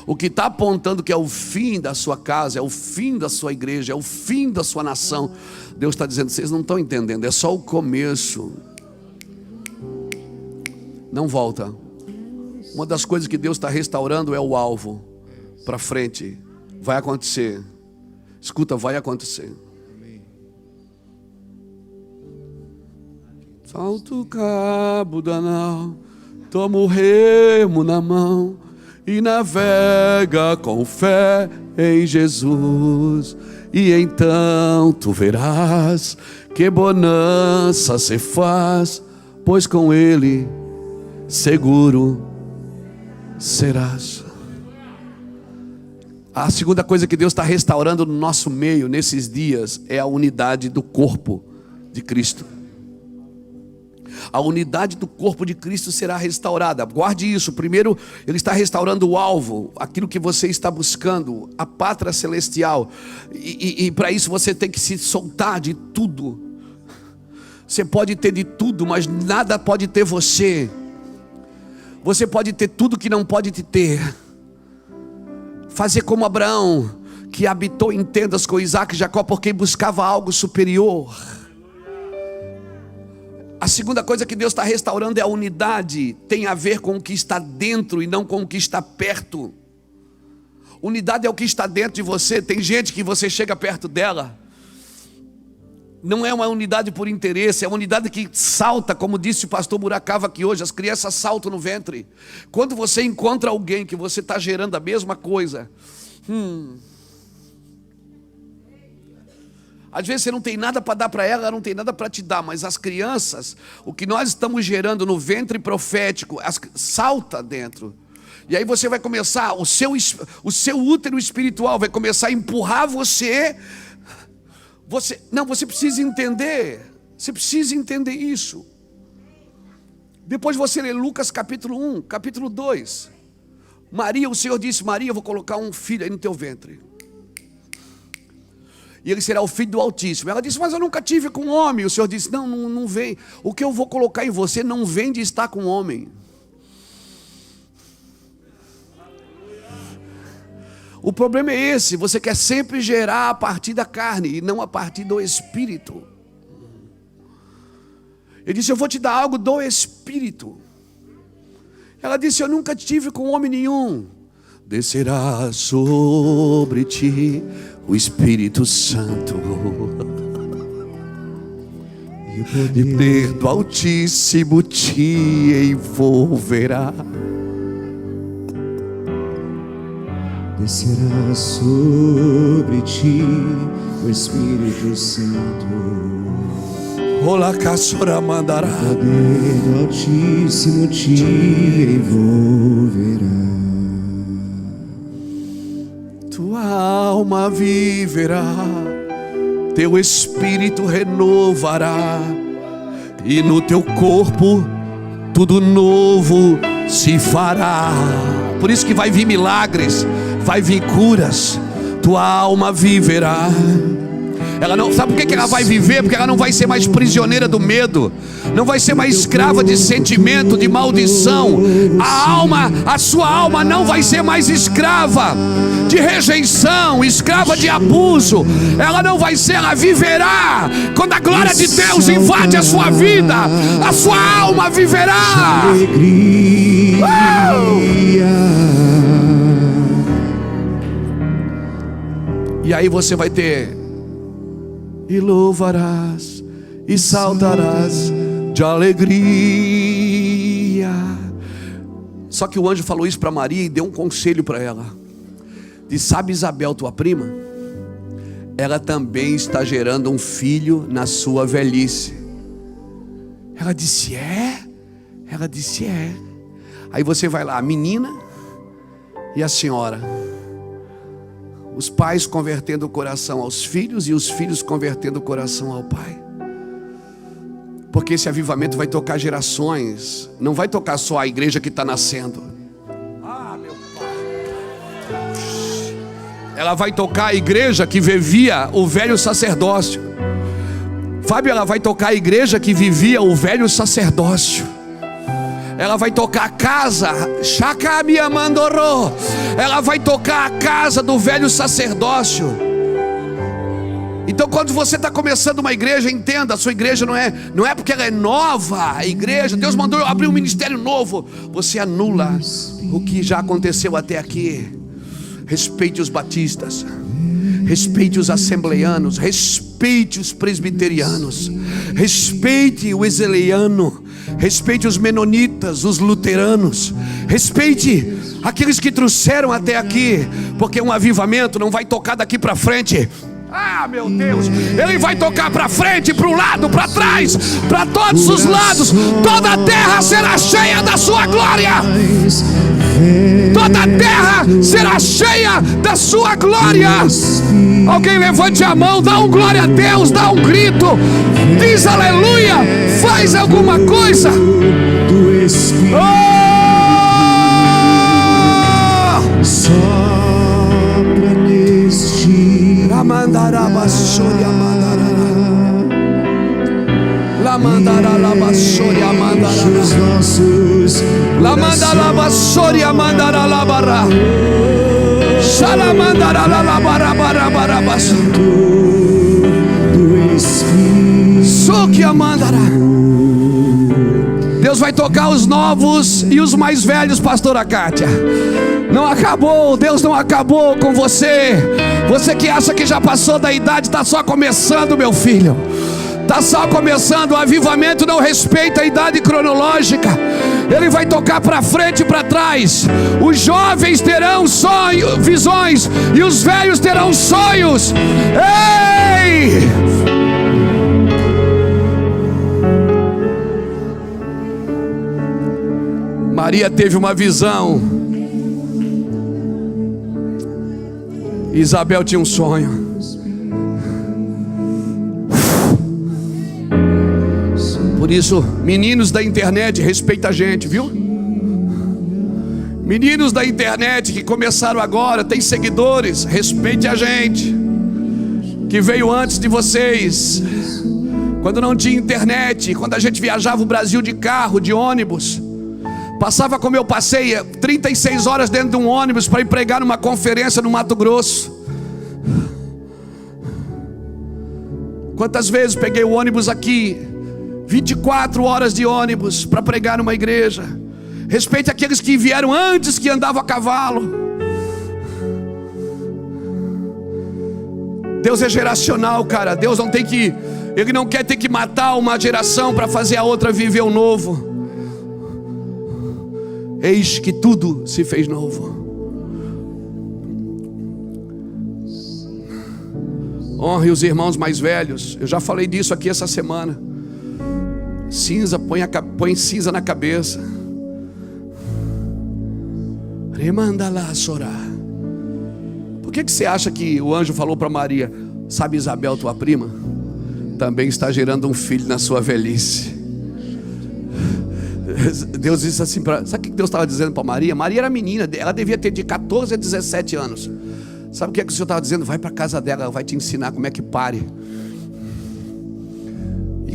O que está apontando que é o fim da sua casa, é o fim da sua igreja, é o fim da sua nação, Deus está dizendo: vocês não estão entendendo, é só o começo. Não volta. Uma das coisas que Deus está restaurando é o alvo. Para frente. Vai acontecer. Escuta, vai acontecer. Salta o cabo da nau, toma o remo na mão e navega com fé em Jesus. E então tu verás que bonança se faz, pois com Ele seguro serás. A segunda coisa que Deus está restaurando no nosso meio nesses dias é a unidade do corpo de Cristo. A unidade do corpo de Cristo será restaurada. Guarde isso. Primeiro, Ele está restaurando o alvo, aquilo que você está buscando, a pátria celestial. E para isso você tem que se soltar de tudo. Você pode ter de tudo, mas nada pode ter você. Você pode ter tudo que não pode te ter. Fazer como Abraão, que habitou em tendas com Isaac e Jacó, porque buscava algo superior. A segunda coisa que Deus está restaurando é a unidade. Tem a ver com o que está dentro e não com o que está perto. Unidade é o que está dentro de você. Tem gente que você chega perto dela, não é uma unidade por interesse, é uma unidade que salta, como disse o pastor Buracava aqui hoje, as crianças saltam no ventre. Quando você encontra alguém que você está gerando a mesma coisa, às vezes você não tem nada para dar para ela, ela não tem nada para te dar, mas as crianças, o que nós estamos gerando no ventre profético, salta dentro. E aí você vai começar, o seu útero espiritual vai começar a empurrar você. Você precisa entender. Você precisa entender isso. Depois você lê Lucas capítulo 1, capítulo 2. Maria, o Senhor disse: Maria, eu vou colocar um filho aí no teu ventre. E ele será o filho do Altíssimo. Ela disse: mas eu nunca tive com homem. O Senhor disse: não vem. O que eu vou colocar em você não vem de estar com homem. O problema é esse: você quer sempre gerar a partir da carne e não a partir do Espírito. Ele disse: eu vou te dar algo do Espírito. Ela disse: eu nunca tive com homem nenhum. Descerá sobre ti o Espírito Santo, e o poder do Altíssimo te envolverá. Descerá sobre ti o Espírito Santo, Olá, caçora mandará. o poder do Altíssimo te envolverá. Tua alma viverá, teu espírito renovará, e no teu corpo tudo novo se fará. Por isso que vai vir milagres, vai vir curas. Tua alma viverá. Ela não, sabe por que ela vai viver? Porque ela não vai ser mais prisioneira do medo, não vai ser mais escrava de sentimento, de maldição. A sua alma não vai ser mais escrava de rejeição, escrava de abuso. Ela não vai ser, ela viverá. Quando a glória de Deus invade a sua vida, a sua alma viverá. E aí você vai ter: e louvarás e saltarás de alegria. Só que o anjo falou isso para Maria e deu um conselho para ela. Diz: sabe Isabel, tua prima? Ela também está gerando um filho na sua velhice. Ela disse: é? Ela disse: é. Aí você vai lá, a menina e a senhora, os pais convertendo o coração aos filhos e os filhos convertendo o coração ao pai. Porque esse avivamento vai tocar gerações, não vai tocar só a igreja que está nascendo. Ah, meu pai. Ela vai tocar a igreja que vivia o velho sacerdócio. Fábio, ela vai tocar a igreja que vivia o velho sacerdócio. Ela vai tocar a casa, ela vai tocar a casa do velho sacerdócio. Então quando você está começando uma igreja, entenda, a sua igreja não é porque ela é nova. A igreja, Deus mandou eu abrir um ministério novo. Você anula o que já aconteceu até aqui. Respeite os batistas, respeite os assembleianos, respeite os presbiterianos, respeite o wesleyano, respeite os menonitas, os luteranos, respeite aqueles que trouxeram até aqui, porque um avivamento não vai tocar daqui para frente. Ah, meu Deus, ele vai tocar para frente, para o lado, para trás, para todos os lados. Toda a terra será cheia da sua glória. Toda a terra será cheia da sua glória. Alguém levante a mão, dá um glória a Deus, dá um grito, diz aleluia, faz alguma coisa. Sopra neste La mandará bassoria mandará. La mandará la bassoria mandará. La mandará bassoria mandará la barra. Shala mandará la barra barra barra basso. Sukia mandará. Deus vai tocar os novos e os mais velhos, pastora Kátia. Não acabou, Deus não acabou com você. Você que acha que já passou da idade, está só começando, meu filho. Está só começando. O avivamento não respeita a idade cronológica. Ele vai tocar para frente e para trás. Os jovens terão sonhos, visões, e os velhos terão sonhos. Ei! Maria teve uma visão. Isabel tinha um sonho. Por isso, meninos da internet, respeita a gente, viu? Meninos da internet que começaram agora, tem seguidores, respeite a gente, que veio antes de vocês. Quando não tinha internet, quando a gente viajava o Brasil de carro, de ônibus, passava como eu passei 36 horas dentro de um ônibus para ir pregar numa conferência no Mato Grosso. Quantas vezes peguei o ônibus aqui, 24 horas de ônibus para pregar numa igreja. Respeite aqueles que vieram antes, que andavam a cavalo. Deus é geracional, cara. Deus não tem que, Ele não quer ter que matar uma geração para fazer a outra viver o novo. Eis que tudo se fez novo. Honre os irmãos mais velhos. Eu já falei disso aqui essa semana. Cinza, põe cinza na cabeça. Remanda lá chorar. Por que você acha que o anjo falou para Maria: sabe Isabel, tua prima, também está gerando um filho na sua velhice? Deus disse assim para... Sabe o que Deus estava dizendo para Maria? Maria era menina, ela devia ter de 14 a 17 anos. Sabe o que o Senhor estava dizendo? Vai para a casa dela, ela vai te ensinar como é que pare.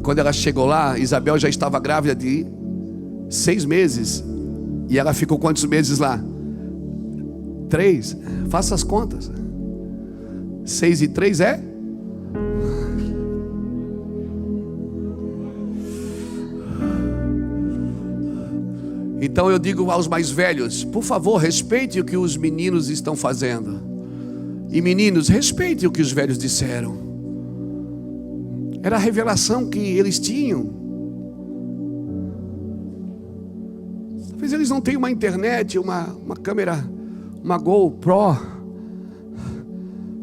que quando ela chegou lá, Isabel já estava grávida de 6 meses. E ela ficou quantos meses lá? 3. Faça as contas. 6 e 3 é? Então eu digo aos mais velhos: por favor, respeite o que os meninos estão fazendo. E meninos, respeite o que os velhos disseram. Era a revelação que eles tinham. Talvez eles não tenham uma internet, uma câmera, uma GoPro.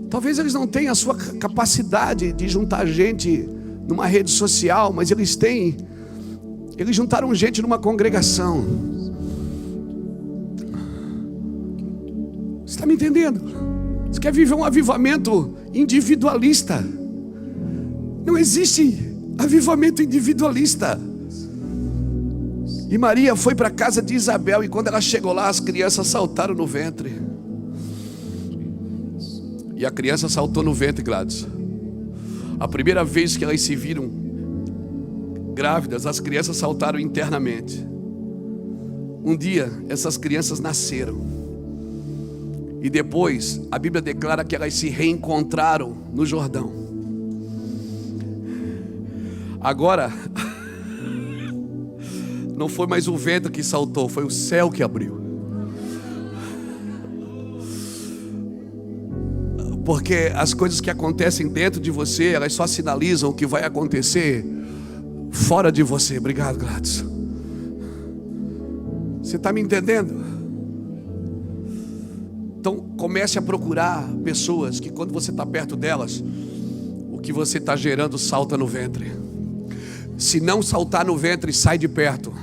Talvez eles não tenham a sua capacidade de juntar gente numa rede social, mas eles têm. Eles juntaram gente numa congregação. Você está me entendendo? Você quer viver um avivamento individualista? Não existe avivamento individualista. E Maria foi para a casa de Isabel, e quando ela chegou lá, as crianças saltaram no ventre. E a criança saltou no ventre, Gladys. A primeira vez que elas se viram grávidas, as crianças saltaram internamente. Um dia, essas crianças nasceram. E depois, a Bíblia declara que elas se reencontraram no Jordão. Agora, não foi mais o vento que saltou, foi o céu que abriu. Porque as coisas que acontecem dentro de você, elas só sinalizam o que vai acontecer fora de você. Obrigado, Gladys. Você está me entendendo? Então comece a procurar pessoas que quando você está perto delas, o que você está gerando salta no ventre. Se não saltar no ventre, sai de perto,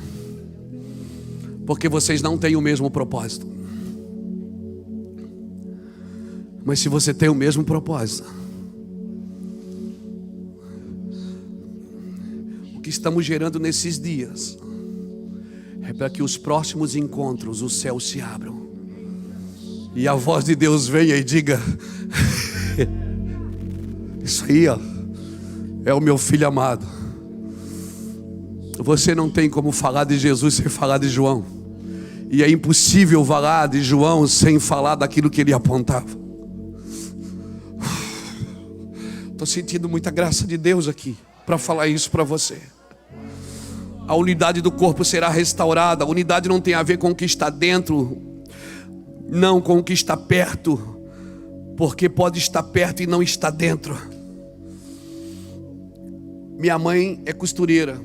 porque vocês não têm o mesmo propósito. Mas se você tem o mesmo propósito, o que estamos gerando nesses dias é para que os próximos encontros, os céus se abram e a voz de Deus venha e diga: isso aí, ó, é o meu filho amado. Você não tem como falar de Jesus sem falar de João, e é impossível falar de João sem falar daquilo que ele apontava. Estou sentindo muita graça de Deus aqui para falar isso para você. A unidade do corpo será restaurada. A unidade não tem a ver com o que está dentro, não com o que está perto, porque pode estar perto e não está dentro. Minha mãe é costureira,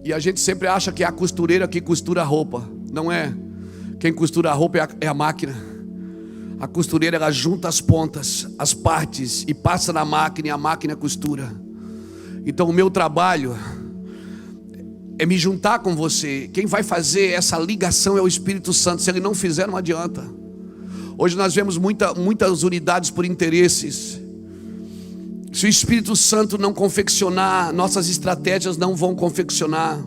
e a gente sempre acha que é a costureira que costura a roupa. Não é. Quem costura a roupa é a máquina. A costureira, ela junta as pontas, as partes, e passa na máquina, e a máquina costura. Então o meu trabalho é me juntar com você. Quem vai fazer essa ligação é o Espírito Santo. Se ele não fizer, não adianta. Hoje nós vemos muitas unidades por interesses. Se o Espírito Santo não confeccionar, nossas estratégias não vão confeccionar.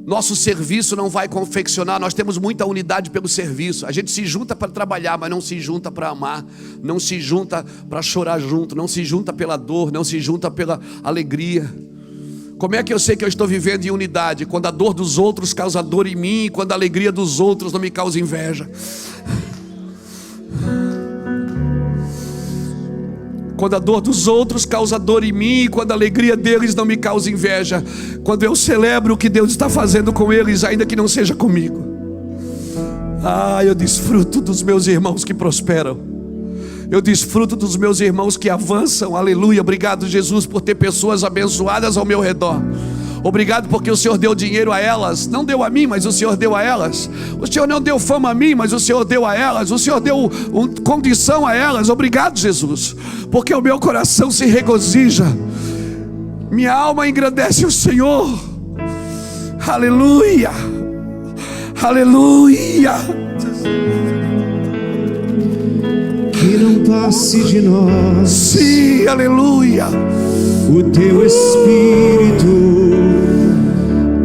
Nosso serviço não vai confeccionar. Nós temos muita unidade pelo serviço. A gente se junta para trabalhar, mas não se junta para amar. Não se junta para chorar junto. Não se junta pela dor. Não se junta pela alegria. Como é que eu sei que eu estou vivendo em unidade? Quando a dor dos outros causa dor em mim, e quando a alegria dos outros não me causa inveja. Quando a dor dos outros causa dor em mim, e quando a alegria deles não me causa inveja. Quando eu celebro o que Deus está fazendo com eles, ainda que não seja comigo. Eu desfruto dos meus irmãos que prosperam. Eu desfruto dos meus irmãos que avançam. Aleluia. Obrigado, Jesus, por ter pessoas abençoadas ao meu redor. Obrigado porque o Senhor deu dinheiro a elas. Não deu a mim, mas o Senhor deu a elas. O Senhor não deu fama a mim, mas o Senhor deu a elas. O Senhor deu condição a elas. Obrigado, Jesus, porque o meu coração se regozija. Minha alma engrandece o Senhor. Aleluia. Aleluia. Que não passe de nós, sim, aleluia, o teu Espírito,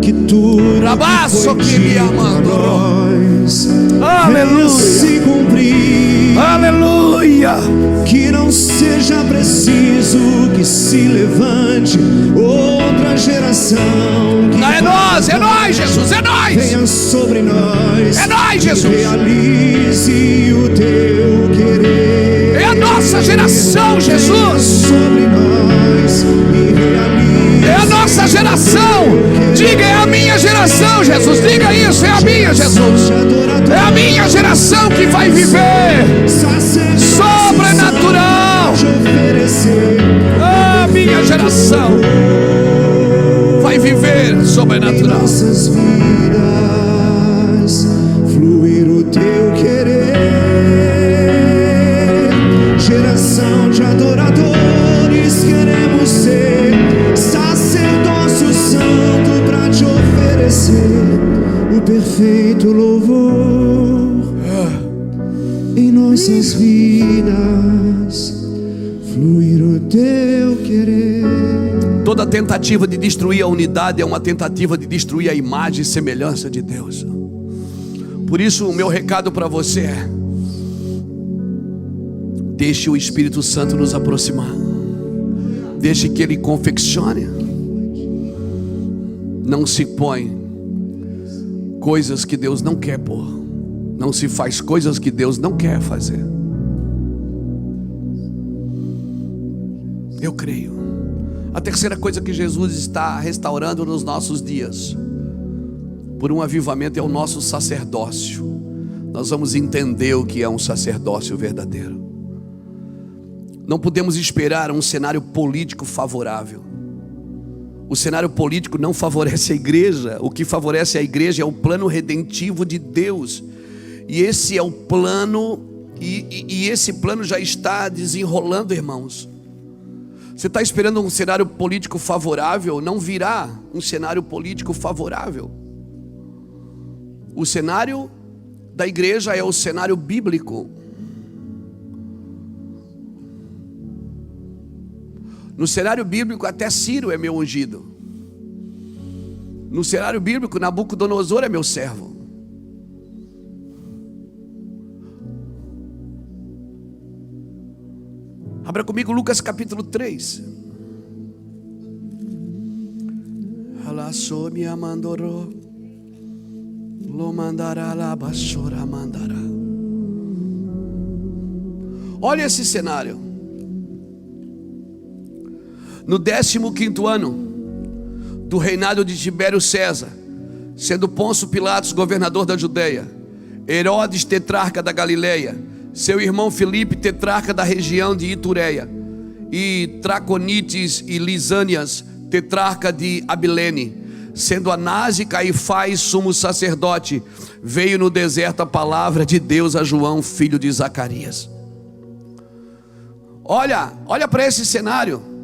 que tudo Trabaço que que foi me dito a amando. nós Aleluia. venha se cumprir. Aleluia. Que não seja preciso que se levante outra geração. É nós, Jesus, é nós. Venha sobre nós. É nós, Jesus. Realize o teu querer. É a nossa geração, Jesus. Sobre nós e realize. É a nossa geração. Diga, é a minha geração, Jesus. Diga isso, é a minha, Jesus. É a minha geração que vai viver sobrenatural. A minha geração vai viver sobrenatural. Em nossas vidas fluir o teu querer. Geração de adoradores queremos ser, sacerdócio santo pra te oferecer o perfeito louvor. Em nossas vidas fluir o teu querer. Toda tentativa de destruir a unidade é uma tentativa de destruir a imagem e semelhança de Deus. Por isso o meu recado para você é: deixe o Espírito Santo nos aproximar. Deixe que Ele confeccione. Não se põe coisas que Deus não quer pôr. Não se faz coisas que Deus não quer fazer. Eu creio. A terceira coisa que Jesus está restaurando nos nossos dias, por um avivamento, é o nosso sacerdócio. Nós vamos entender o que é um sacerdócio verdadeiro. Não podemos esperar um cenário político favorável. O cenário político não favorece a igreja. O que favorece a igreja é o plano redentivo de Deus. E esse é o plano, e esse plano já está desenrolando, irmãos. Você está esperando um cenário político favorável? Não virá um cenário político favorável. O cenário da igreja é o cenário bíblico. No cenário bíblico, até Ciro é meu ungido. No cenário bíblico, Nabucodonosor é meu servo. Abra comigo Lucas capítulo 3. Olha esse cenário. No 15º ano do reinado de Tibério César, sendo Pôncio Pilatos governador da Judeia, Herodes tetrarca da Galileia, seu irmão Filipe tetrarca da região de Itureia, e Traconites e Lisânias tetrarca de Abilene, sendo Anás e Caifás sumo sacerdote, veio no deserto a palavra de Deus a João, filho de Zacarias. Olha para esse cenário.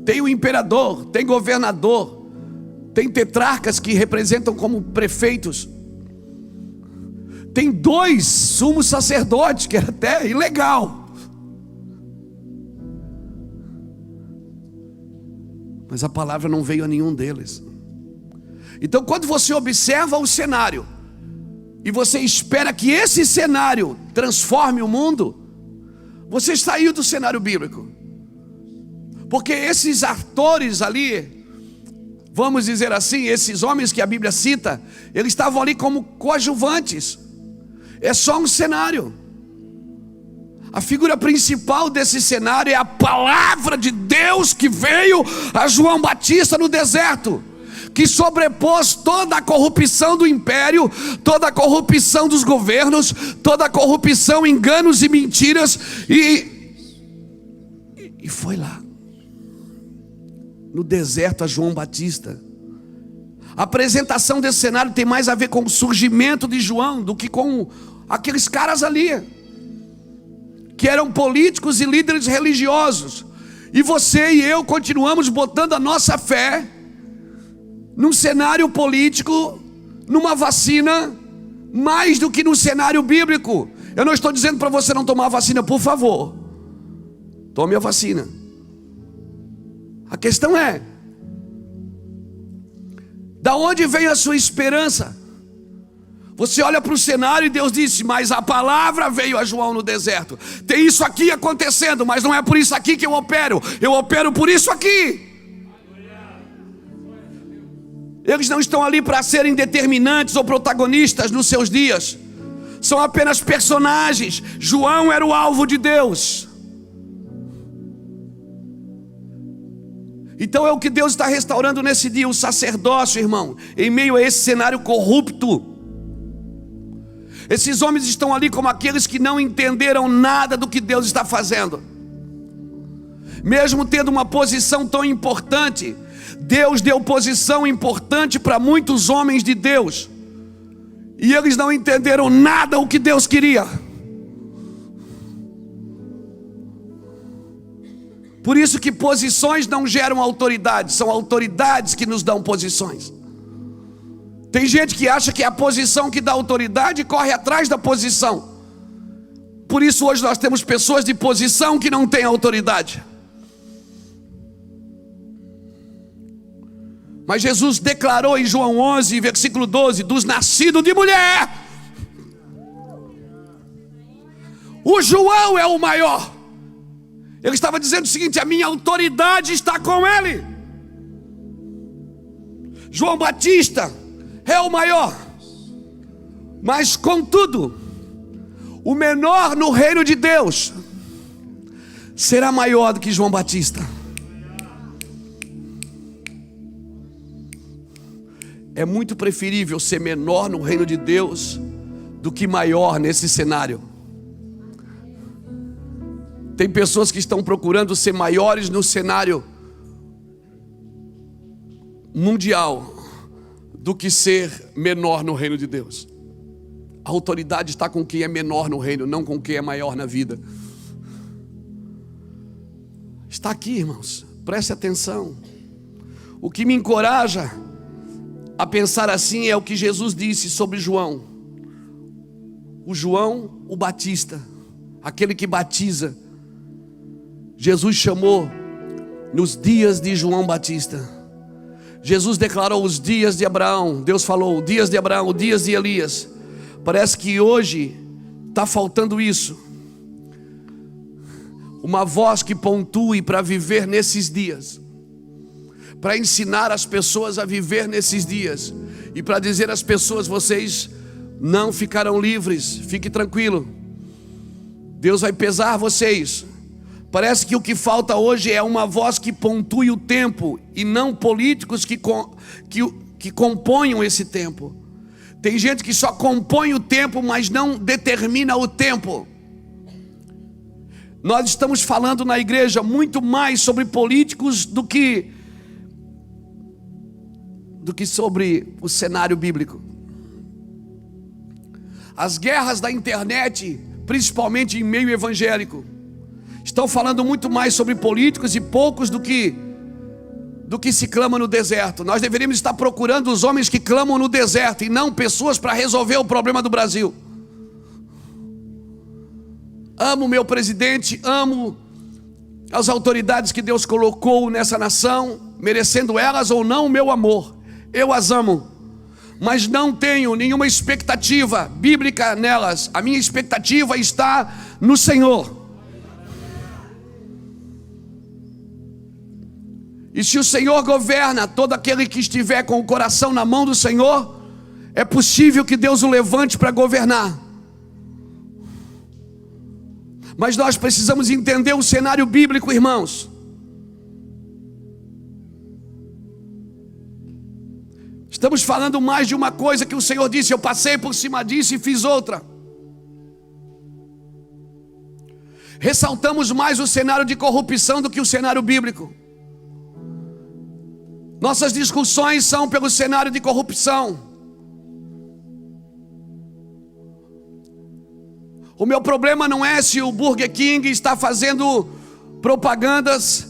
Tem o imperador, tem governador, tem tetrarcas que representam como prefeitos, tem 2 sumos sacerdotes, que era até ilegal. Mas a palavra não veio a nenhum deles. Então, quando você observa o cenário e você espera que esse cenário transforme o mundo, você saiu do cenário bíblico. Porque esses atores ali, vamos dizer assim, esses homens que a Bíblia cita, eles estavam ali como coadjuvantes. É só um cenário. A figura principal desse cenário é a palavra de Deus que veio a João Batista no deserto, que sobrepôs toda a corrupção do império, toda a corrupção dos governos, toda a corrupção, enganos e mentiras, e foi lá no deserto a João Batista. A apresentação desse cenário tem mais a ver com o surgimento de João do que com aqueles caras ali, que eram políticos e líderes religiosos. E você e eu continuamos botando a nossa fé num cenário político, numa vacina, mais do que no cenário bíblico. Eu não estou dizendo para você não tomar a vacina, por favor. Tome a vacina. A questão é: da onde vem a sua esperança? Você olha para o cenário e Deus disse: mas a palavra veio a João no deserto. Tem isso aqui acontecendo, mas não é por isso aqui que eu opero por isso aqui. Eles não estão ali para serem determinantes ou protagonistas nos seus dias. São apenas personagens. João era o alvo de Deus. Então é o que Deus está restaurando nesse dia, o sacerdócio, irmão, em meio a esse cenário corrupto. Esses homens estão ali como aqueles que não entenderam nada do que Deus está fazendo. Mesmo tendo uma posição tão importante, Deus deu posição importante para muitos homens de Deus, e eles não entenderam nada o que Deus queria. Por isso que posições não geram autoridade, são autoridades que nos dão posições. Tem gente que acha que é a posição que dá autoridade e corre atrás da posição. Por isso hoje nós temos pessoas de posição que não têm autoridade. Mas Jesus declarou em João 11, versículo 12: dos nascidos de mulher, o João é o maior. Ele estava dizendo o seguinte: a minha autoridade está com ele. João Batista é o maior, mas contudo, o menor no reino de Deus será maior do que João Batista. É muito preferível ser menor no reino de Deus do que maior nesse cenário. Tem pessoas que estão procurando ser maiores no cenário mundial do que ser menor no reino de Deus. A autoridade está com quem é menor no reino, não com quem é maior na vida. Está aqui, irmãos, preste atenção. O que me encoraja a pensar assim é o que Jesus disse sobre João. O João, o Batista, aquele que batiza. Jesus chamou nos dias de João Batista. Jesus declarou os dias de Abraão. Deus falou, dias de Abraão, dias de Elias. Parece que hoje está faltando isso. Uma voz que pontue para viver nesses dias, para ensinar as pessoas a viver nesses dias, e para dizer às pessoas: vocês não ficarão livres, fique tranquilo, Deus vai pesar vocês. Parece que o que falta hoje é uma voz que pontue o tempo, e não políticos que componham esse tempo. Tem gente que só compõe o tempo, mas não determina o tempo. Nós estamos falando na igreja muito mais sobre políticos do que sobre o cenário bíblico. As guerras da internet, principalmente em meio evangélico, estão falando muito mais sobre políticos e poucos do que se clama no deserto. Nós deveríamos estar procurando os homens que clamam no deserto, e não pessoas para resolver o problema do Brasil. Amo o meu presidente, amo as autoridades que Deus colocou nessa nação, merecendo elas ou não o meu amor. Eu as amo, mas não tenho nenhuma expectativa bíblica nelas. A minha expectativa está no Senhor. E se o Senhor governa, todo aquele que estiver com o coração na mão do Senhor, é possível que Deus o levante para governar. Mas nós precisamos entender o cenário bíblico, irmãos. Estamos falando mais de uma coisa que o Senhor disse: eu passei por cima disso e fiz outra. Ressaltamos mais o cenário de corrupção do que o cenário bíblico. Nossas discussões são pelo cenário de corrupção. O meu problema não é se o Burger King está fazendo propagandas.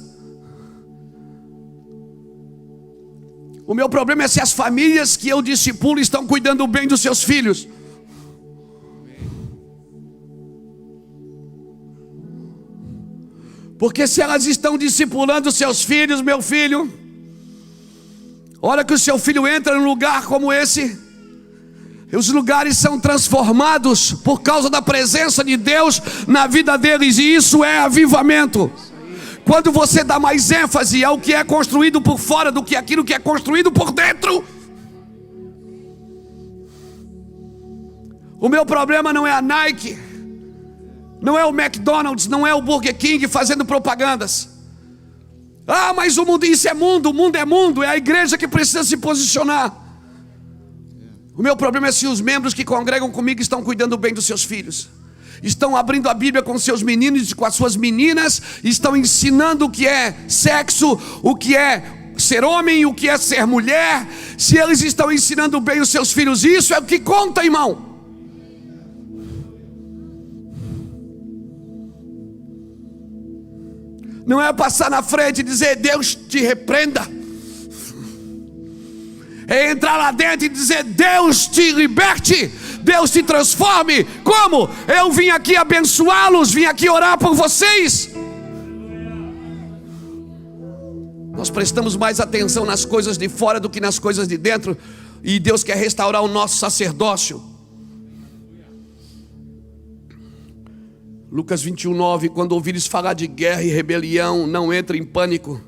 O meu problema é se as famílias que eu discipulo estão cuidando bem dos seus filhos. Porque se elas estão discipulando seus filhos, meu filho, hora que o seu filho entra num lugar como esse, Os lugares são transformados por causa da presença de Deus na vida deles, e isso é avivamento. Quando você dá mais ênfase ao que é construído por fora do que aquilo que é construído por dentro. O meu problema não é a Nike, não é o McDonald's, não é o Burger King fazendo propagandas. Ah, mas o mundo, isso é mundo, o mundo é mundo, é a igreja que precisa se posicionar. O meu problema é se os membros que congregam comigo estão cuidando bem dos seus filhos, estão abrindo a Bíblia com seus meninos e com as suas meninas, estão ensinando o que é sexo, o que é ser homem, o que é ser mulher. Se eles estão ensinando bem os seus filhos, isso é o que conta, irmão. Não é passar na frente e dizer Deus te repreenda. É entrar lá dentro e dizer Deus te liberte, Deus te transforme. Como? Eu vim aqui abençoá-los, vim aqui orar por vocês. Nós prestamos mais atenção nas coisas de fora do que nas coisas de dentro, e Deus quer restaurar o nosso sacerdócio. Lucas 21:9, quando ouvires falar de guerra e rebelião, não entre em pânico.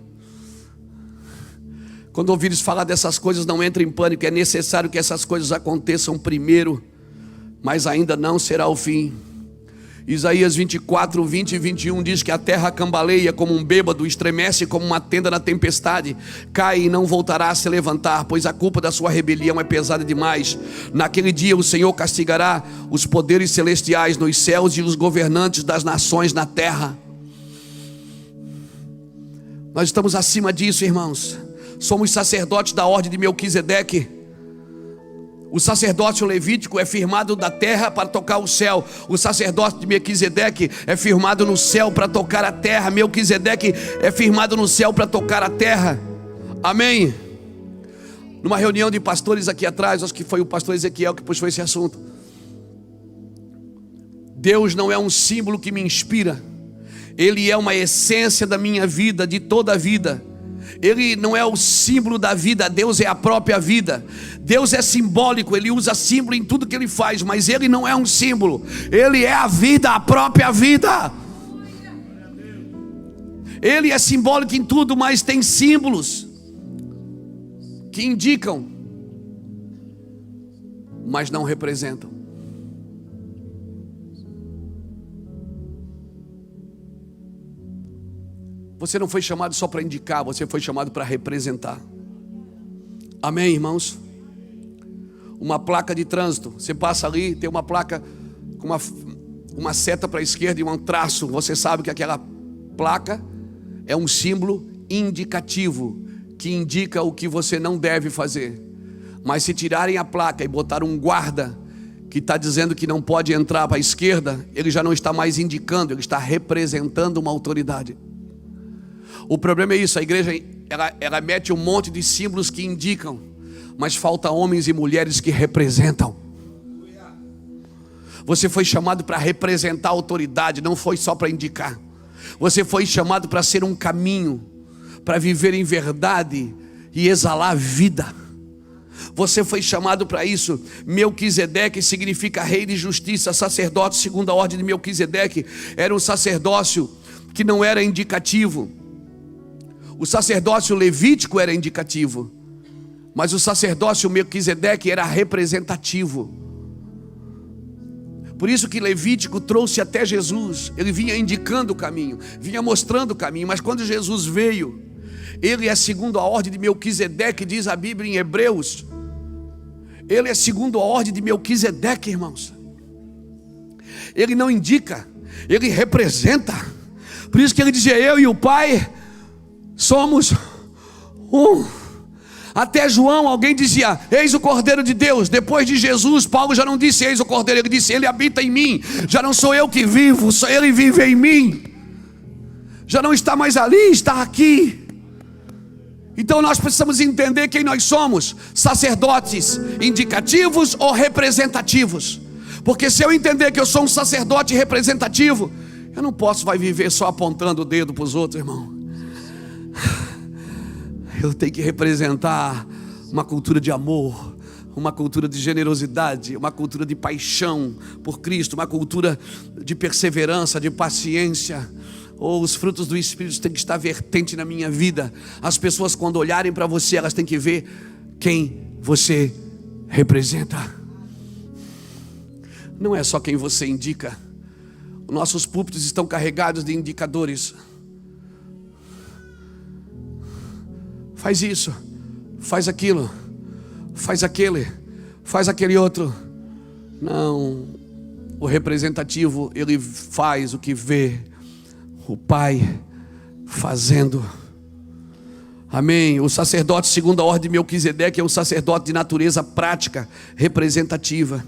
Quando ouvires falar dessas coisas, não entre em pânico. É necessário que essas coisas aconteçam primeiro, mas ainda não será o fim. Isaías 24, 20 e 21 diz que a terra cambaleia como um bêbado, estremece como uma tenda na tempestade, cai e não voltará a se levantar, pois a culpa da sua rebelião é pesada demais. Naquele dia o Senhor castigará os poderes celestiais nos céus e os governantes das nações na terra. Nós estamos acima disso, irmãos. Somos sacerdotes da ordem de Melquisedeque. O sacerdócio levítico é firmado da terra para tocar o céu. O sacerdócio de Melquisedeque é firmado no céu para tocar a terra. Melquisedeque é firmado no céu para tocar a terra. Amém? Numa reunião de pastores aqui atrás, acho que foi o pastor Ezequiel que puxou esse assunto. Deus não é um símbolo que me inspira, Ele é uma essência da minha vida, de toda a vida. Ele não é o símbolo da vida, Deus é a própria vida. Deus é simbólico, Ele usa símbolo em tudo que Ele faz, mas Ele não é um símbolo, Ele é a vida, a própria vida. Ele é simbólico em tudo, mas tem símbolos que indicam, mas não representam. Você não foi chamado só para indicar, você foi chamado para representar. Amém, irmãos? Uma placa de trânsito, você passa ali, tem uma placa com uma seta para a esquerda e um traço. Você sabe que aquela placa é um símbolo indicativo, que indica o que você não deve fazer. Mas se tirarem a placa e botar um guarda que está dizendo que não pode entrar para a esquerda, ele já não está mais indicando, ele está representando uma autoridade. O problema é isso, a igreja ela mete um monte de símbolos que indicam, mas falta homens e mulheres que representam. Você foi chamado para representar a autoridade, não foi só para indicar. Você foi chamado para ser um caminho, para viver em verdade e exalar vida. Você foi chamado para isso. Melquisedeque significa rei de justiça, sacerdote segundo a ordem de Melquisedeque. Era um sacerdócio que não era indicativo. O sacerdócio levítico era indicativo, mas o sacerdócio Melquisedeque era representativo. Por isso que Levítico trouxe até Jesus. Ele vinha indicando o caminho, vinha mostrando o caminho. Mas quando Jesus veio, ele é segundo a ordem de Melquisedeque, diz a Bíblia em Hebreus. Ele é segundo a ordem de Melquisedeque, irmãos. Ele não indica, ele representa. Por isso que ele dizia: eu e o Pai somos um. Até João, alguém dizia: eis o Cordeiro de Deus. Depois de Jesus, Paulo já não disse eis o Cordeiro, ele disse: ele habita em mim. Já não sou eu que vivo, só ele vive em mim. Já não está mais ali, está aqui. Então nós precisamos entender quem nós somos: sacerdotes indicativos ou representativos. Porque se eu entender que eu sou um sacerdote representativo, eu não posso viver só apontando o dedo para os outros, irmão. Eu tenho que representar uma cultura de amor, uma cultura de generosidade, uma cultura de paixão por Cristo, uma cultura de perseverança, de paciência. Os frutos do Espírito têm que estar vertente na minha vida. As pessoas, quando olharem para você, elas têm que ver quem você representa. Não é só quem você indica. Nossos púlpitos estão carregados de indicadores. Faz isso, faz aquilo, faz aquele outro. Não, o representativo, ele faz o que vê o Pai fazendo. Amém. O sacerdote segundo a ordem de Melquisedeque é um sacerdote de natureza prática, representativa.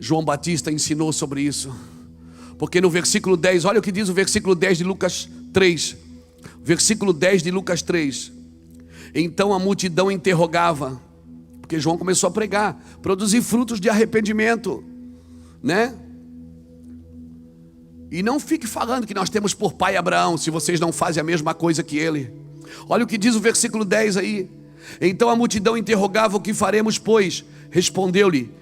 João Batista ensinou sobre isso, porque no versículo 10, olha o que diz o versículo 10 de Lucas 3. Versículo 10 de Lucas 3. Então a multidão interrogava, porque João começou a pregar, produzir frutos de arrependimento, né? E não fique falando que nós temos por pai Abraão, se vocês não fazem a mesma coisa que ele. Olha o que diz o versículo 10 aí. Então a multidão interrogava: o que faremos, pois? Respondeu-lhe: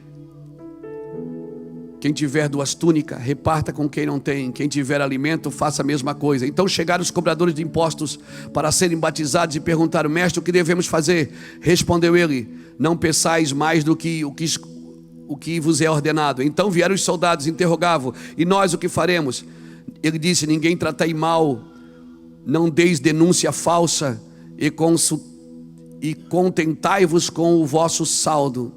quem tiver 2 túnicas, reparta com quem não tem. Quem tiver alimento, faça a mesma coisa. Então chegaram os cobradores de impostos para serem batizados e perguntaram: mestre, o que devemos fazer? Respondeu ele: não peçais mais do que o que vos é ordenado. Então vieram os soldados, interrogavam: e nós o que faremos? Ele disse: ninguém tratai mal, não deis denúncia falsa, e contentai-vos com o vosso saldo.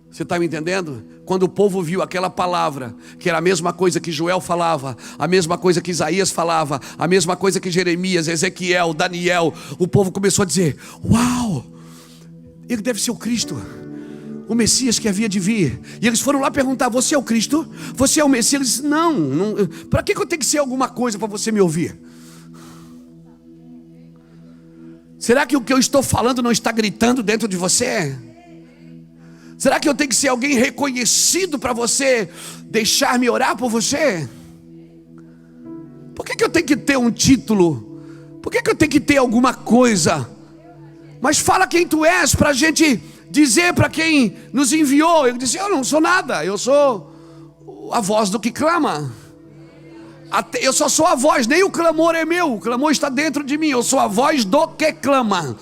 Você está me entendendo? Quando o povo viu aquela palavra, que era a mesma coisa que Joel falava, a mesma coisa que Isaías falava, a mesma coisa que Jeremias, Ezequiel, Daniel, o povo começou a dizer: uau, ele deve ser o Cristo, o Messias que havia de vir. E eles foram lá perguntar: você é o Cristo? Você é o Messias? Ele disse: não, para que eu tenho que ser alguma coisa para você me ouvir? Será que o que eu estou falando não está gritando dentro de você? Será que eu tenho que ser alguém reconhecido para você deixar-me orar por você? Por que eu tenho que ter um título? Por que eu tenho que ter alguma coisa? Mas fala quem tu és, para a gente dizer para quem nos enviou. Ele disse: eu não sou nada, eu sou a voz do que clama. Eu só sou a voz, nem o clamor é meu, o clamor está dentro de mim. Eu sou a voz do que clama.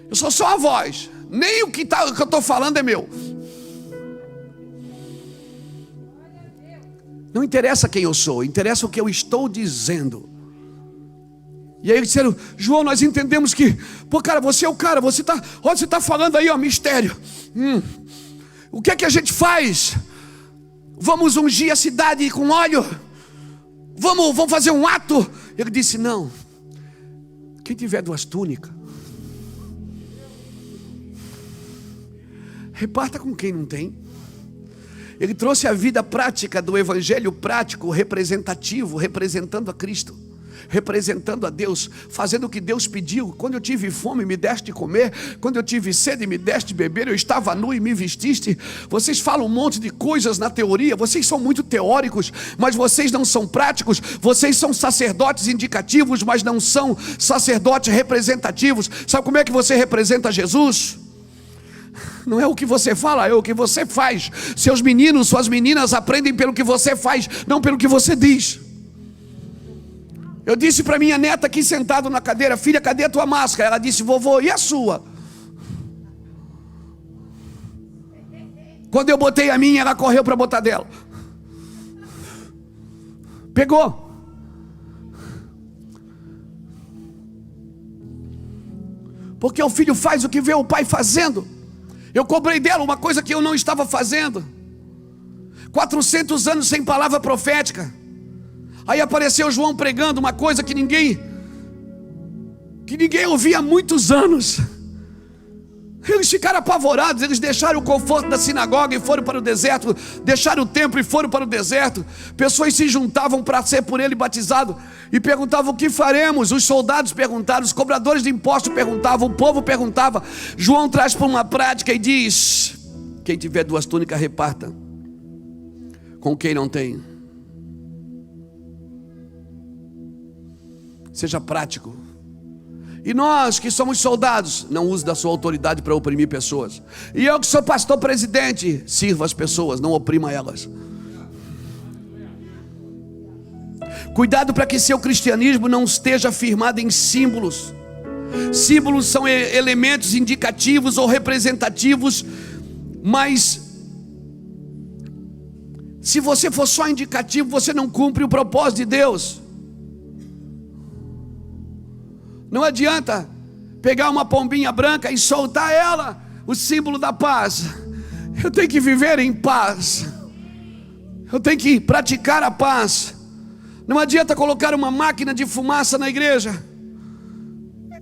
Eu só sou a voz, nem o que eu estou falando é meu. Não interessa quem eu sou, interessa o que eu estou dizendo. E aí eles disseram: João, nós entendemos que, pô, cara, você é o cara, você está falando aí, ó, mistério. O que é que a gente faz? Vamos ungir a cidade com óleo? Vamos fazer um ato? Ele disse: não, quem tiver 2 túnicas, reparta com quem não tem. Ele trouxe a vida prática do evangelho prático, representativo, representando a Cristo, representando a Deus, fazendo o que Deus pediu. Quando eu tive fome, me deste de comer. Quando eu tive sede, me deste de beber. Eu estava nu e me vestiste. Vocês falam um monte de coisas na teoria, vocês são muito teóricos, mas vocês não são práticos. Vocês são sacerdotes indicativos, mas não são sacerdotes representativos. Sabe como é que você representa Jesus? Não é o que você fala, é o que você faz. Seus meninos, suas meninas aprendem pelo que você faz, não pelo que você diz. Eu disse para minha neta aqui sentado na cadeira: filha, cadê a tua máscara? Ela disse: vovô, e a sua? Quando eu botei a minha, ela correu para botar dela. Pegou. Porque o filho faz o que vê o pai fazendo. Eu cobrei dela uma coisa que eu não estava fazendo. 400 anos sem palavra profética. Aí apareceu João pregando uma coisa que ninguém ouvia há muitos anos. Eles ficaram apavorados. Eles deixaram o conforto da sinagoga e foram para o deserto. Deixaram o templo e foram para o deserto. Pessoas se juntavam para ser por ele batizado e perguntavam: o que faremos? Os soldados perguntaram, os cobradores de impostos perguntavam, o povo perguntava. João traz para uma prática e diz: quem tiver 2 túnicas, reparta com quem não tem. Seja prático. E nós que somos soldados, não use da sua autoridade para oprimir pessoas. E eu que sou pastor presidente, sirva as pessoas, não oprima elas. Cuidado para que seu cristianismo não esteja firmado em símbolos. Símbolos são elementos indicativos ou representativos, mas se você for só indicativo, você não cumpre o propósito de Deus. Não adianta pegar uma pombinha branca e soltar ela, o símbolo da paz. Eu tenho que viver em paz. Eu tenho que praticar a paz. Não adianta colocar uma máquina de fumaça na igreja.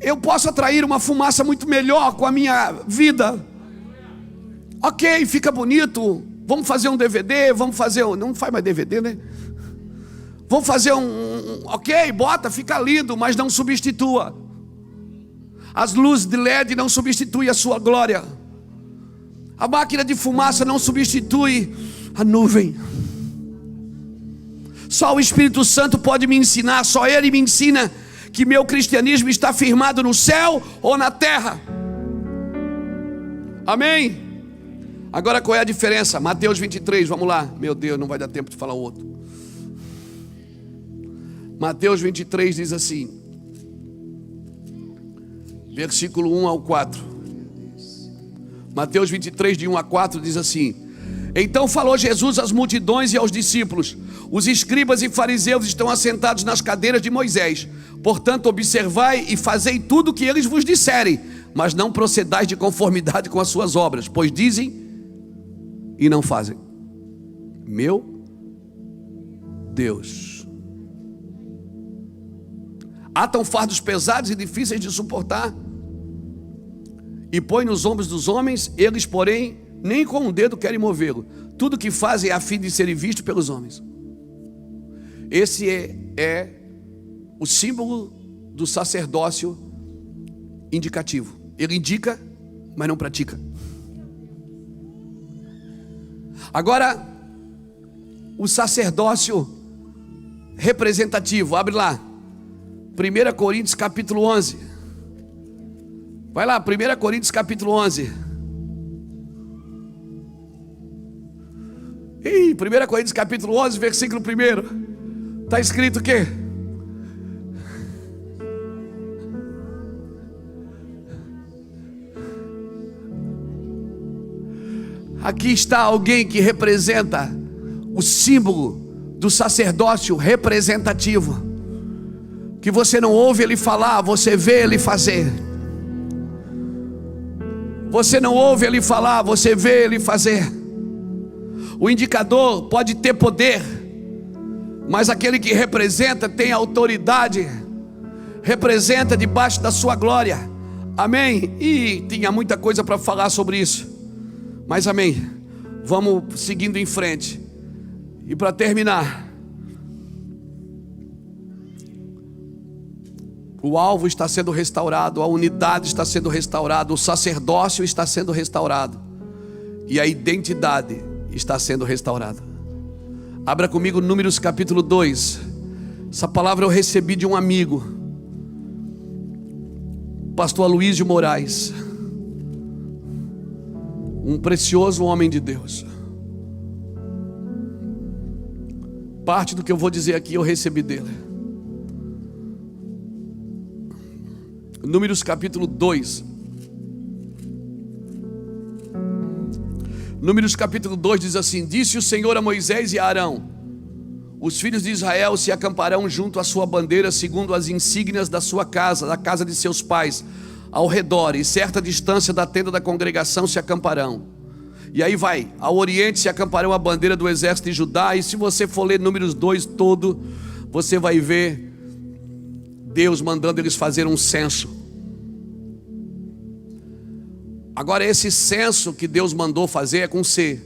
Eu posso atrair uma fumaça muito melhor com a minha vida. Ok, fica bonito. Vamos fazer um DVD, vamos fazer não faz mais DVD, né? Vamos fazer ok, bota, fica lindo, mas não substitua. As luzes de LED não substituem a sua glória. A máquina de fumaça não substitui a nuvem. Só o Espírito Santo pode me ensinar, só Ele me ensina que meu cristianismo está firmado no céu ou na terra. Amém? Agora qual é a diferença? Mateus 23, vamos lá. Meu Deus, não vai dar tempo de falar outro. Mateus 23 diz assim, versículo 1 ao 4. Mateus 23, de 1 a 4 diz assim: então falou Jesus às multidões e aos discípulos: os escribas e fariseus estão assentados nas cadeiras de Moisés. Portanto, observai e fazei tudo o que eles vos disserem, mas não procedais de conformidade com as suas obras, pois dizem e não fazem. Meu Deus. Atam fardos pesados e difíceis de suportar e põe nos ombros dos homens, eles, porém, nem com um dedo querem movê-lo. Tudo que fazem é a fim de serem vistos pelos homens. Esse é o símbolo do sacerdócio indicativo. Ele indica, mas não pratica. Agora, o sacerdócio representativo, abre lá, 1 Coríntios capítulo 11. Vai lá, 1 Coríntios capítulo 11. 1 Coríntios capítulo 11, versículo 1. Está escrito o quê? Aqui está alguém que representa o símbolo do sacerdócio representativo, que você não ouve ele falar, você vê ele fazer. Você não ouve ele falar, você vê ele fazer. O indicador pode ter poder, mas aquele que representa tem autoridade, representa debaixo da sua glória. Amém? E tinha muita coisa para falar sobre isso, mas amém. Vamos seguindo em frente. E para terminar, o alvo está sendo restaurado, a unidade está sendo restaurada, o sacerdócio está sendo restaurado e a identidade está sendo restaurada. Abra comigo Números capítulo 2. Essa palavra eu recebi de um amigo, pastor Aloysio Moraes, um precioso homem de Deus. Parte do que eu vou dizer aqui eu recebi dele. Números capítulo 2. Números capítulo 2 diz assim: disse o Senhor a Moisés e a Arão: os filhos de Israel se acamparão junto à sua bandeira, segundo as insígnias da sua casa, da casa de seus pais, ao redor, e certa distância da tenda da congregação se acamparão. E aí vai, ao oriente se acamparão a bandeira do exército de Judá. E se você for ler Números 2 todo, você vai ver Deus mandando eles fazer um censo. Agora esse censo que Deus mandou fazer é com C,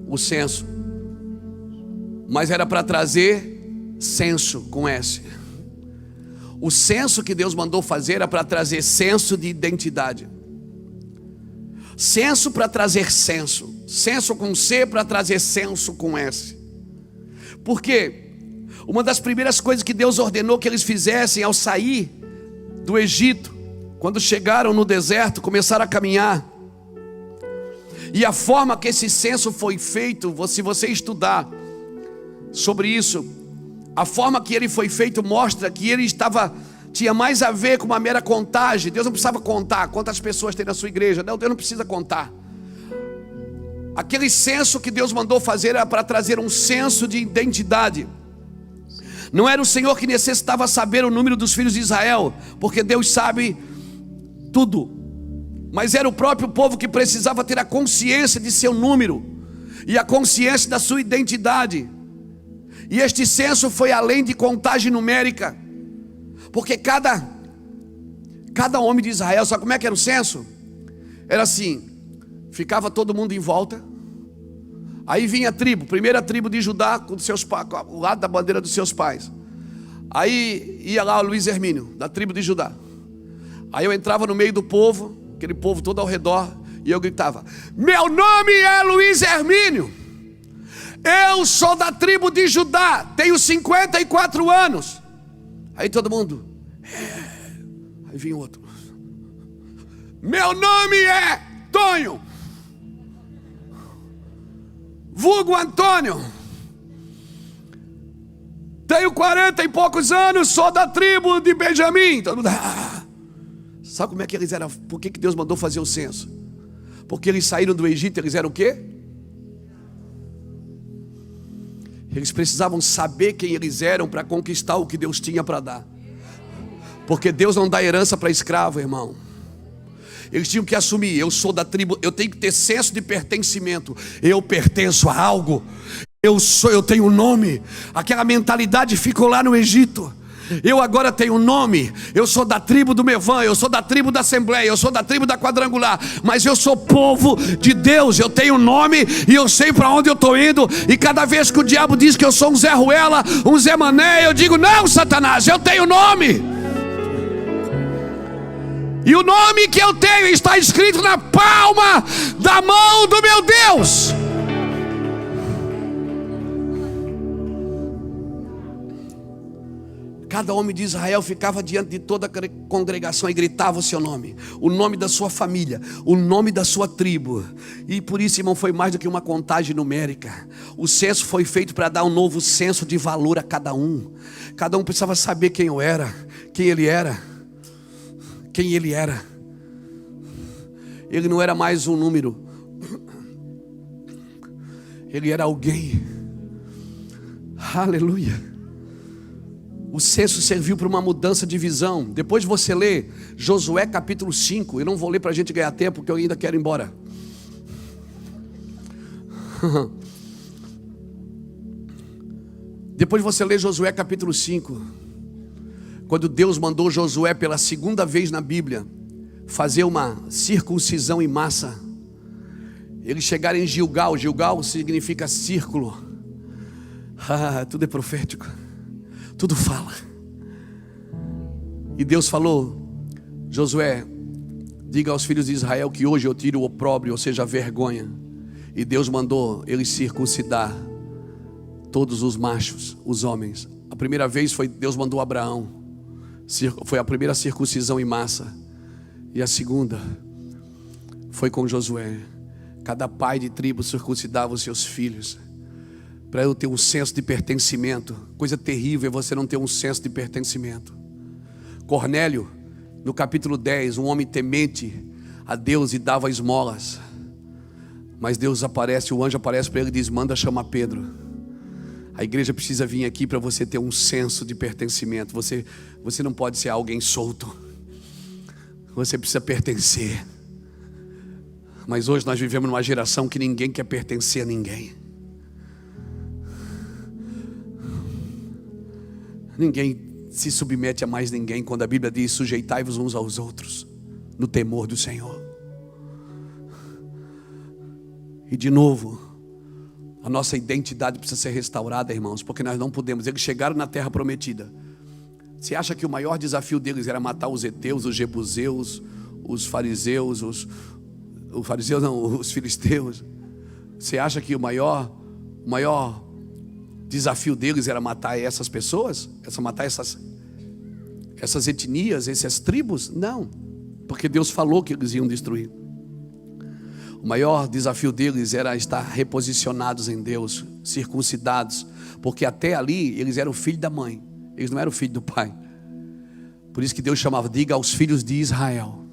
o censo. Mas era para trazer censo com S. O censo que Deus mandou fazer era para trazer senso de identidade. Censo para trazer censo. Censo com C para trazer censo com S. Porque uma das primeiras coisas que Deus ordenou que eles fizessem ao sair do Egito Quando chegaram no deserto, começaram a caminhar. E a forma que esse censo foi feito, se você estudar sobre isso, a forma que ele foi feito mostra que ele tinha mais a ver com uma mera contagem. Deus não precisava contar quantas pessoas tem na sua igreja. Não, Deus não precisa contar. Aquele censo que Deus mandou fazer era para trazer um senso de identidade. Não era o Senhor que necessitava saber o número dos filhos de Israel, porque Deus sabe tudo. Mas era o próprio povo que precisava ter a consciência de seu número e a consciência da sua identidade. E este censo foi além de contagem numérica, porque cada homem de Israel, sabe como é que era o censo? Era assim: ficava todo mundo em volta, aí vinha a tribo, primeira tribo de Judá, com o lado da bandeira dos seus pais. Aí ia lá o Luiz Hermínio, da tribo de Judá. Aí eu entrava no meio do povo, aquele povo todo ao redor, e eu gritava: meu nome é Luiz Hermínio, eu sou da tribo de Judá, tenho 54 anos. Aí todo mundo, Aí vinha outro: meu nome é Tonho, vulgo Antônio, tenho 40 e poucos anos, sou da tribo de Benjamim. Todo mundo, Sabe como é que eles eram? Por que Deus mandou fazer o censo? Porque eles saíram do Egito, eles eram o quê? Eles precisavam saber quem eles eram para conquistar o que Deus tinha para dar. Porque Deus não dá herança para escravo, irmão. Eles tinham que assumir: eu sou da tribo, eu tenho que ter senso de pertencimento. Eu pertenço a algo. Eu tenho um nome. Aquela mentalidade ficou lá no Egito. Eu agora tenho um nome. Eu sou da tribo do Mevan, eu sou da tribo da Assembleia, eu sou da tribo da Quadrangular, mas eu sou povo de Deus. Eu tenho um nome e eu sei para onde eu estou indo. E cada vez que o diabo diz que eu sou um Zé Ruela, um Zé Mané, eu digo: não, Satanás, eu tenho nome. E o nome que eu tenho está escrito na palma da mão do meu Deus. Cada homem de Israel ficava diante de toda a congregação e gritava o seu nome, o nome da sua família, o nome da sua tribo. E por isso, irmão, foi mais do que uma contagem numérica. O censo foi feito para dar um novo senso de valor a cada um. Cada um precisava saber quem eu era, quem ele era. Quem ele era. Ele não era mais um número, ele era alguém. Aleluia. O censo serviu para uma mudança de visão. Depois você lê Josué capítulo 5. Eu não vou ler para a gente ganhar tempo, porque eu ainda quero ir embora. Depois você lê Josué capítulo 5. Quando Deus mandou Josué pela segunda vez na Bíblia fazer uma circuncisão em massa. Eles chegaram em Gilgal. Gilgal significa círculo. Tudo é profético. Tudo fala. E Deus falou: Josué, diga aos filhos de Israel que hoje eu tiro o opróbrio, ou seja, a vergonha. E Deus mandou eles circuncidar todos os machos, os homens. A primeira vez foi Deus mandou Abraão. Foi a primeira circuncisão em massa. E a segunda foi com Josué. Cada pai de tribo circuncidava os seus filhos, para eu ter um senso de pertencimento. Coisa terrível é você não ter um senso de pertencimento. Cornélio, no capítulo 10, um homem temente a Deus e dava esmolas. Mas Deus aparece, o anjo aparece para ele e diz: manda chamar Pedro. A igreja precisa vir aqui para você ter um senso de pertencimento. Você não pode ser alguém solto. Você precisa pertencer. Mas hoje nós vivemos numa geração que ninguém quer pertencer a ninguém. Ninguém se submete a mais ninguém, quando a Bíblia diz: sujeitai-vos uns aos outros no temor do Senhor. E de novo, a nossa identidade precisa ser restaurada, irmãos, porque nós não podemos. Eles chegaram na terra prometida. Você acha que o maior desafio deles era matar os heteus, os jebuseus, os fariseus, os filisteus? Você acha que o maior desafio deles era matar essas pessoas? Matar essas etnias, essas tribos? Não. porque Deus falou que eles iam destruir. O maior desafio deles era estar reposicionados em Deus, circuncidados, porque até ali eles eram filho da mãe, eles não eram filho do pai. Por isso que Deus chamava, diga aos filhos de Israel.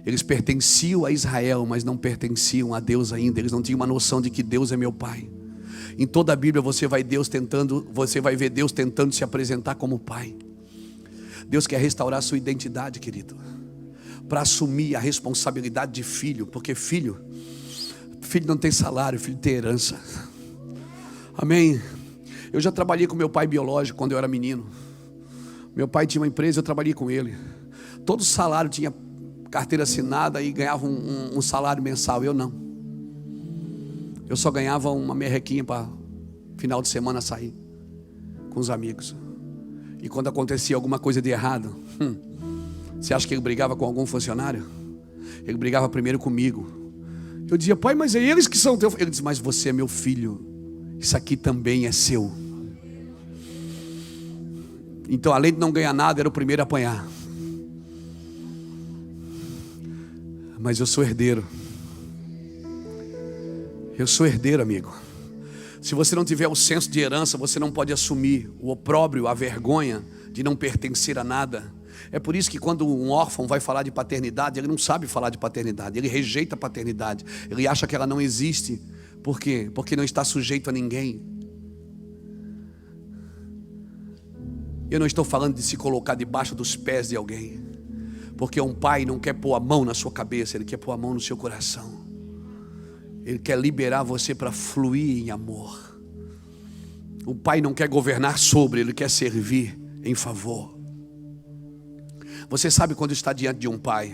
Eles pertenciam a Israel, mas não pertenciam a Deus ainda. Eles não tinham uma noção de que Deus é meu pai. Em toda a Bíblia você vai ver Deus tentando se apresentar como pai. Deus quer restaurar a sua identidade, querido, para assumir a responsabilidade de filho, porque filho não tem salário, filho tem herança. Amém? Eu já trabalhei com meu pai biológico quando eu era menino. Meu pai tinha uma empresa, eu trabalhei com ele. Todo salário tinha carteira assinada e ganhava um salário mensal. Eu não. Eu só ganhava uma merrequinha para final de semana sair com os amigos. E quando acontecia alguma coisa de errado, você acha que ele brigava com algum funcionário? Ele brigava primeiro comigo. Eu dizia, pai, mas é eles que são teus. Ele disse, mas você é meu filho, isso aqui também é seu. Então, além de não ganhar nada, era o primeiro a apanhar. Mas eu sou herdeiro. Eu sou herdeiro, amigo. Se você não tiver o senso de herança, você não pode assumir o opróbrio, a vergonha de não pertencer a nada. É por isso que quando um órfão vai falar de paternidade, ele não sabe falar de paternidade, ele rejeita a paternidade, ele acha que ela não existe. Por quê? Porque não está sujeito a ninguém. Eu não estou falando de se colocar debaixo dos pés de alguém, porque um pai não quer pôr a mão na sua cabeça, ele quer pôr a mão no seu coração. Ele quer liberar você para fluir em amor. O pai não quer governar sobre, ele quer servir em favor. Você sabe quando está diante de um pai?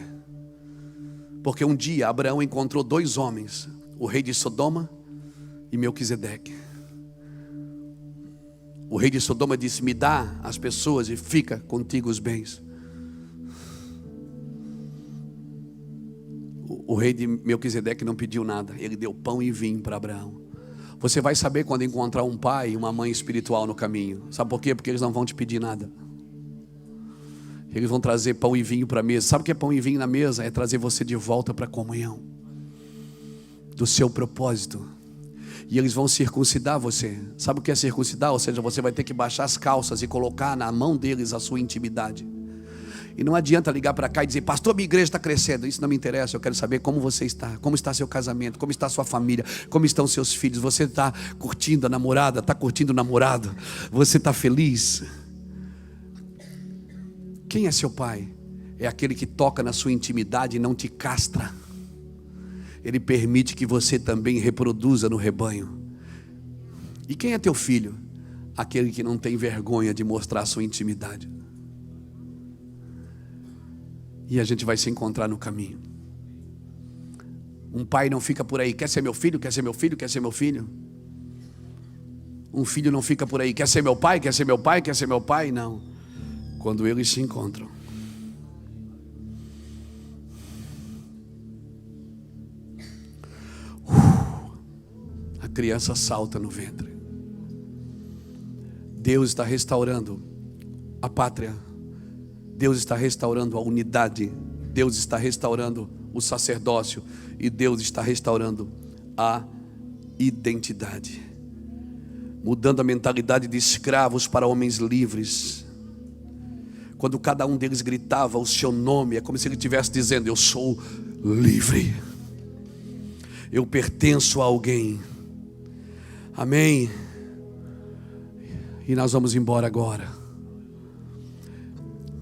Porque um dia Abraão encontrou dois homens, o rei de Sodoma e Melquisedeque. O rei de Sodoma disse, me dá as pessoas e fica contigo os bens. O rei de Melquisedeque não pediu nada, ele deu pão e vinho para Abraão. Você vai saber quando encontrar um pai e uma mãe espiritual no caminho. Sabe por quê? Porque eles não vão te pedir nada. Eles vão trazer pão e vinho para a mesa. Sabe o que é pão e vinho na mesa? É trazer você de volta para a comunhão do seu propósito. E eles vão circuncidar você. Sabe o que é circuncidar? Ou seja, você vai ter que baixar as calças e colocar na mão deles a sua intimidade. E não adianta ligar para cá e dizer, pastor, minha igreja está crescendo. Isso não me interessa, eu quero saber como você está. Como está seu casamento, como está sua família, como estão seus filhos. Você está curtindo a namorada, está curtindo o namorado. Você está feliz? Quem é seu pai? É aquele que toca na sua intimidade e não te castra. Ele permite que você também reproduza no rebanho. E quem é teu filho? Aquele que não tem vergonha de mostrar a sua intimidade. E a gente vai se encontrar no caminho. Um pai não fica por aí, quer ser meu filho, quer ser meu filho, quer ser meu filho. Um filho não fica por aí, quer ser meu pai, quer ser meu pai, quer ser meu pai, não. Quando eles se encontram, a criança salta no ventre. Deus está restaurando a pátria. Deus está restaurando a unidade. Deus está restaurando o sacerdócio. E Deus está restaurando a identidade. Mudando a mentalidade de escravos para homens livres. Quando cada um deles gritava o seu nome, é como se ele estivesse dizendo, eu sou livre. Eu pertenço a alguém. Amém? E nós vamos embora agora.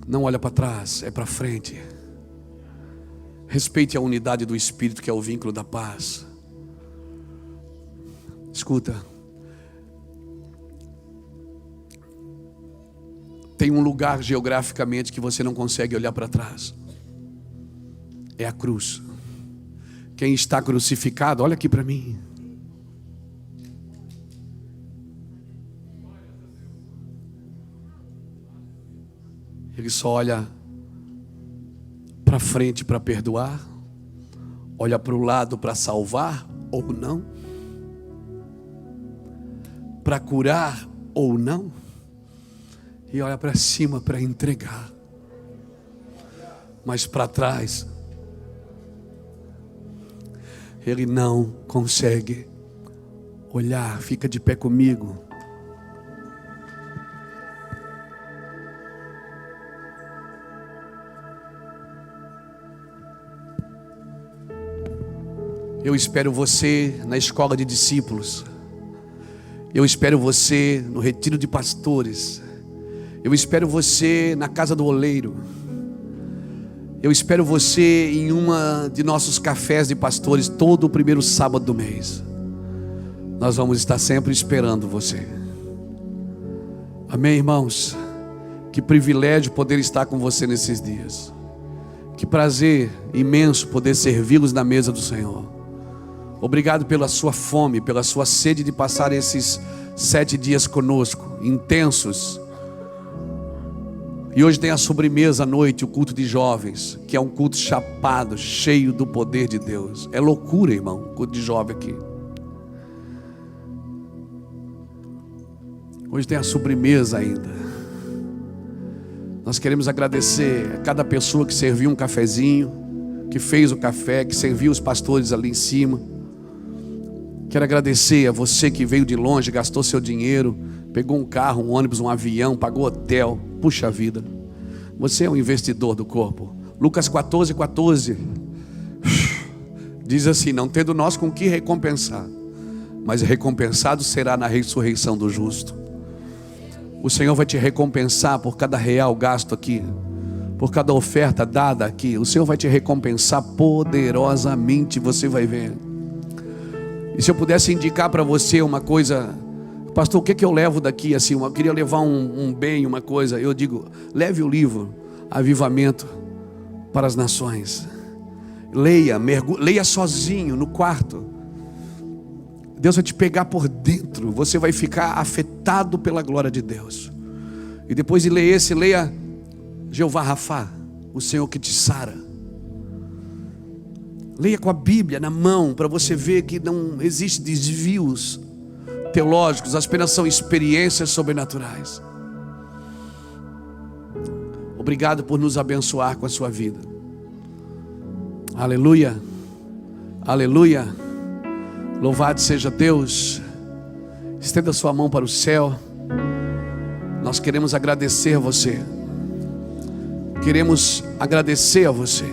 Não olha para trás, é para frente. Respeite a unidade do Espírito, que é o vínculo da paz. Escuta. Tem um lugar geograficamente que você não consegue olhar para trás. É a cruz. Quem está crucificado, olha aqui para mim. Ele só olha para frente para perdoar, olha para o lado para salvar ou não, para curar ou não, e olha para cima para entregar. mas para trás ele não consegue olhar. Fica de pé comigo. Eu espero você na escola de discípulos. Eu espero você no retiro de pastores. Eu espero você na casa do oleiro. Eu espero você em uma de nossos cafés de pastores todo o primeiro sábado do mês. Nós vamos estar sempre esperando você. Amém, irmãos? Que privilégio poder estar com você nesses dias. Que prazer imenso poder servi-los na mesa do Senhor. Obrigado pela sua fome, pela sua sede de passar esses 7 dias conosco, intensos. E hoje tem a sobremesa à noite, o culto de jovens, que é um culto chapado, cheio do poder de Deus. É loucura, irmão, o culto de jovem aqui. Hoje tem a sobremesa ainda. Nós queremos agradecer a cada pessoa que serviu um cafezinho, que fez o café, que serviu os pastores ali em cima. Quero agradecer a você que veio de longe, gastou seu dinheiro, pegou um carro, um ônibus, um avião, pagou hotel. Puxa vida, você é um investidor do corpo. Lucas 14:14 diz assim: não tendo nós com que recompensar, mas recompensado será na ressurreição do justo. O Senhor vai te recompensar por cada real gasto aqui, por cada oferta dada aqui. O Senhor vai te recompensar poderosamente, você vai ver. E se eu pudesse indicar para você uma coisa, pastor, o que eu levo daqui? Assim, eu queria levar um bem, uma coisa. Eu digo, leve o livro Avivamento para as Nações. Leia, leia sozinho no quarto. Deus vai te pegar por dentro. Você vai ficar afetado pela glória de Deus. E depois de ler esse, leia Jeová Rafá, o Senhor que te sara. Leia com a Bíblia na mão, para você ver que não existe desvios teológicos, apenas são experiências sobrenaturais. Obrigado por nos abençoar com a sua vida. Aleluia, aleluia. Louvado seja Deus. Estenda sua mão para o céu. Nós queremos agradecer a você. Queremos agradecer a você.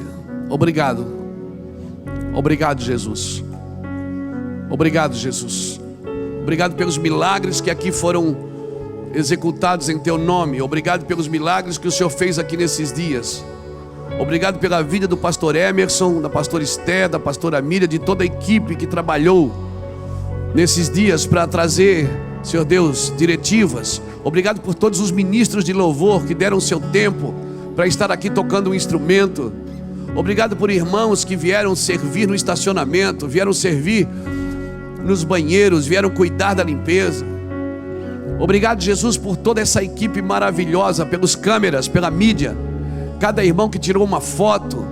Obrigado. Obrigado, Jesus. Obrigado, Jesus. Obrigado pelos milagres que aqui foram executados em Teu nome. Obrigado pelos milagres que o Senhor fez aqui nesses dias. Obrigado pela vida do pastor Emerson, da pastora Esté, da pastora Miriam, de toda a equipe que trabalhou nesses dias para trazer, Senhor Deus, diretivas. Obrigado por todos os ministros de louvor que deram o seu tempo para estar aqui tocando um instrumento. Obrigado por irmãos que vieram servir no estacionamento, vieram servir nos banheiros, vieram cuidar da limpeza. Obrigado, Jesus, por toda essa equipe maravilhosa, pelos câmeras, pela mídia, cada irmão que tirou uma foto.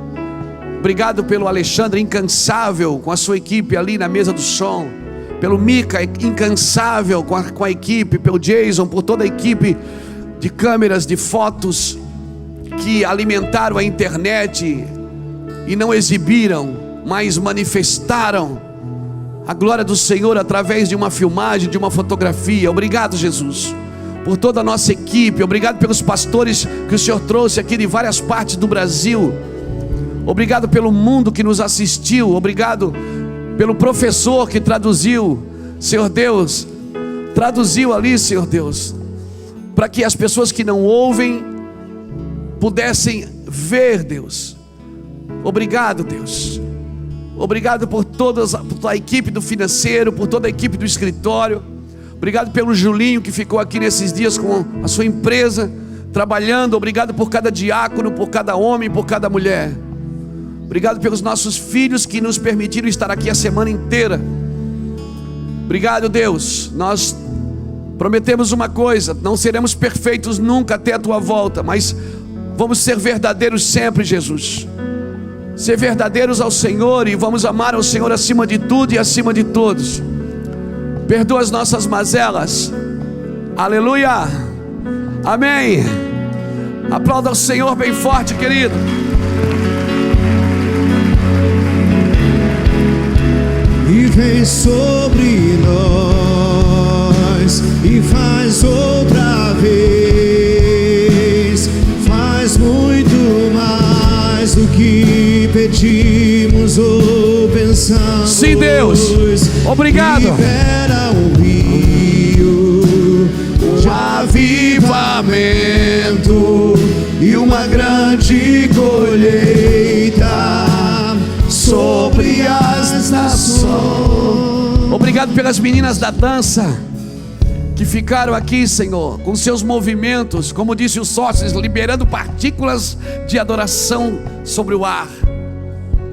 Obrigado pelo Alexandre, incansável com a sua equipe ali na mesa do som, pelo Mica, incansável com a equipe, pelo Jason, por toda a equipe de câmeras, de fotos que alimentaram a internet e não exibiram, mas manifestaram a glória do Senhor através de uma filmagem, de uma fotografia. Obrigado, Jesus, por toda a nossa equipe. Obrigado pelos pastores que o Senhor trouxe aqui de várias partes do Brasil. Obrigado pelo mundo que nos assistiu. Obrigado pelo professor que traduziu, Senhor Deus, traduziu ali, Senhor Deus, para que as pessoas que não ouvem pudessem ver, Deus. Obrigado, Deus. Obrigado por toda a equipe do financeiro, por toda a equipe do escritório. Obrigado pelo Julinho que ficou aqui nesses dias com a sua empresa, trabalhando. Obrigado por cada diácono, por cada homem, por cada mulher. Obrigado pelos nossos filhos que nos permitiram estar aqui a semana inteira. Obrigado, Deus. Nós prometemos uma coisa: não seremos perfeitos nunca até a tua volta, mas vamos ser verdadeiros sempre, Jesus. Ser verdadeiros ao Senhor, e vamos amar ao Senhor acima de tudo e acima de todos. Perdoa as nossas mazelas. Aleluia. Amém. Aplauda ao Senhor bem forte, querido. E vem sobre nós e faz outra vez, faz muito mais do que pedimos ou pensamos. Sim, Deus, obrigado. Libera um rio de avivamento e uma grande colheita sobre as nações. Obrigado pelas meninas da dança que ficaram aqui, Senhor, com seus movimentos, como disse o Sócrates, liberando partículas de adoração sobre o ar.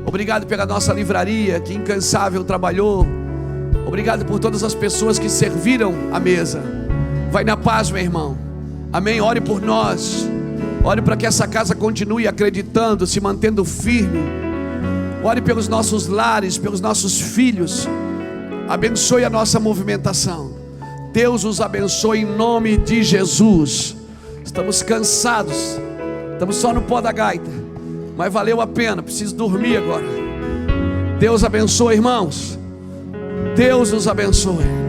Obrigado pela nossa livraria que incansável trabalhou. Obrigado por todas as pessoas que serviram a mesa. Vai na paz, meu irmão. Amém. Ore por nós. Ore para que essa casa continue acreditando, se mantendo firme. Ore pelos nossos lares, pelos nossos filhos. Abençoe a nossa movimentação. Deus os abençoe em nome de Jesus. Estamos cansados, estamos só no pó da gaita, mas valeu a pena. Preciso dormir agora. Deus abençoe, irmãos. Deus os abençoe.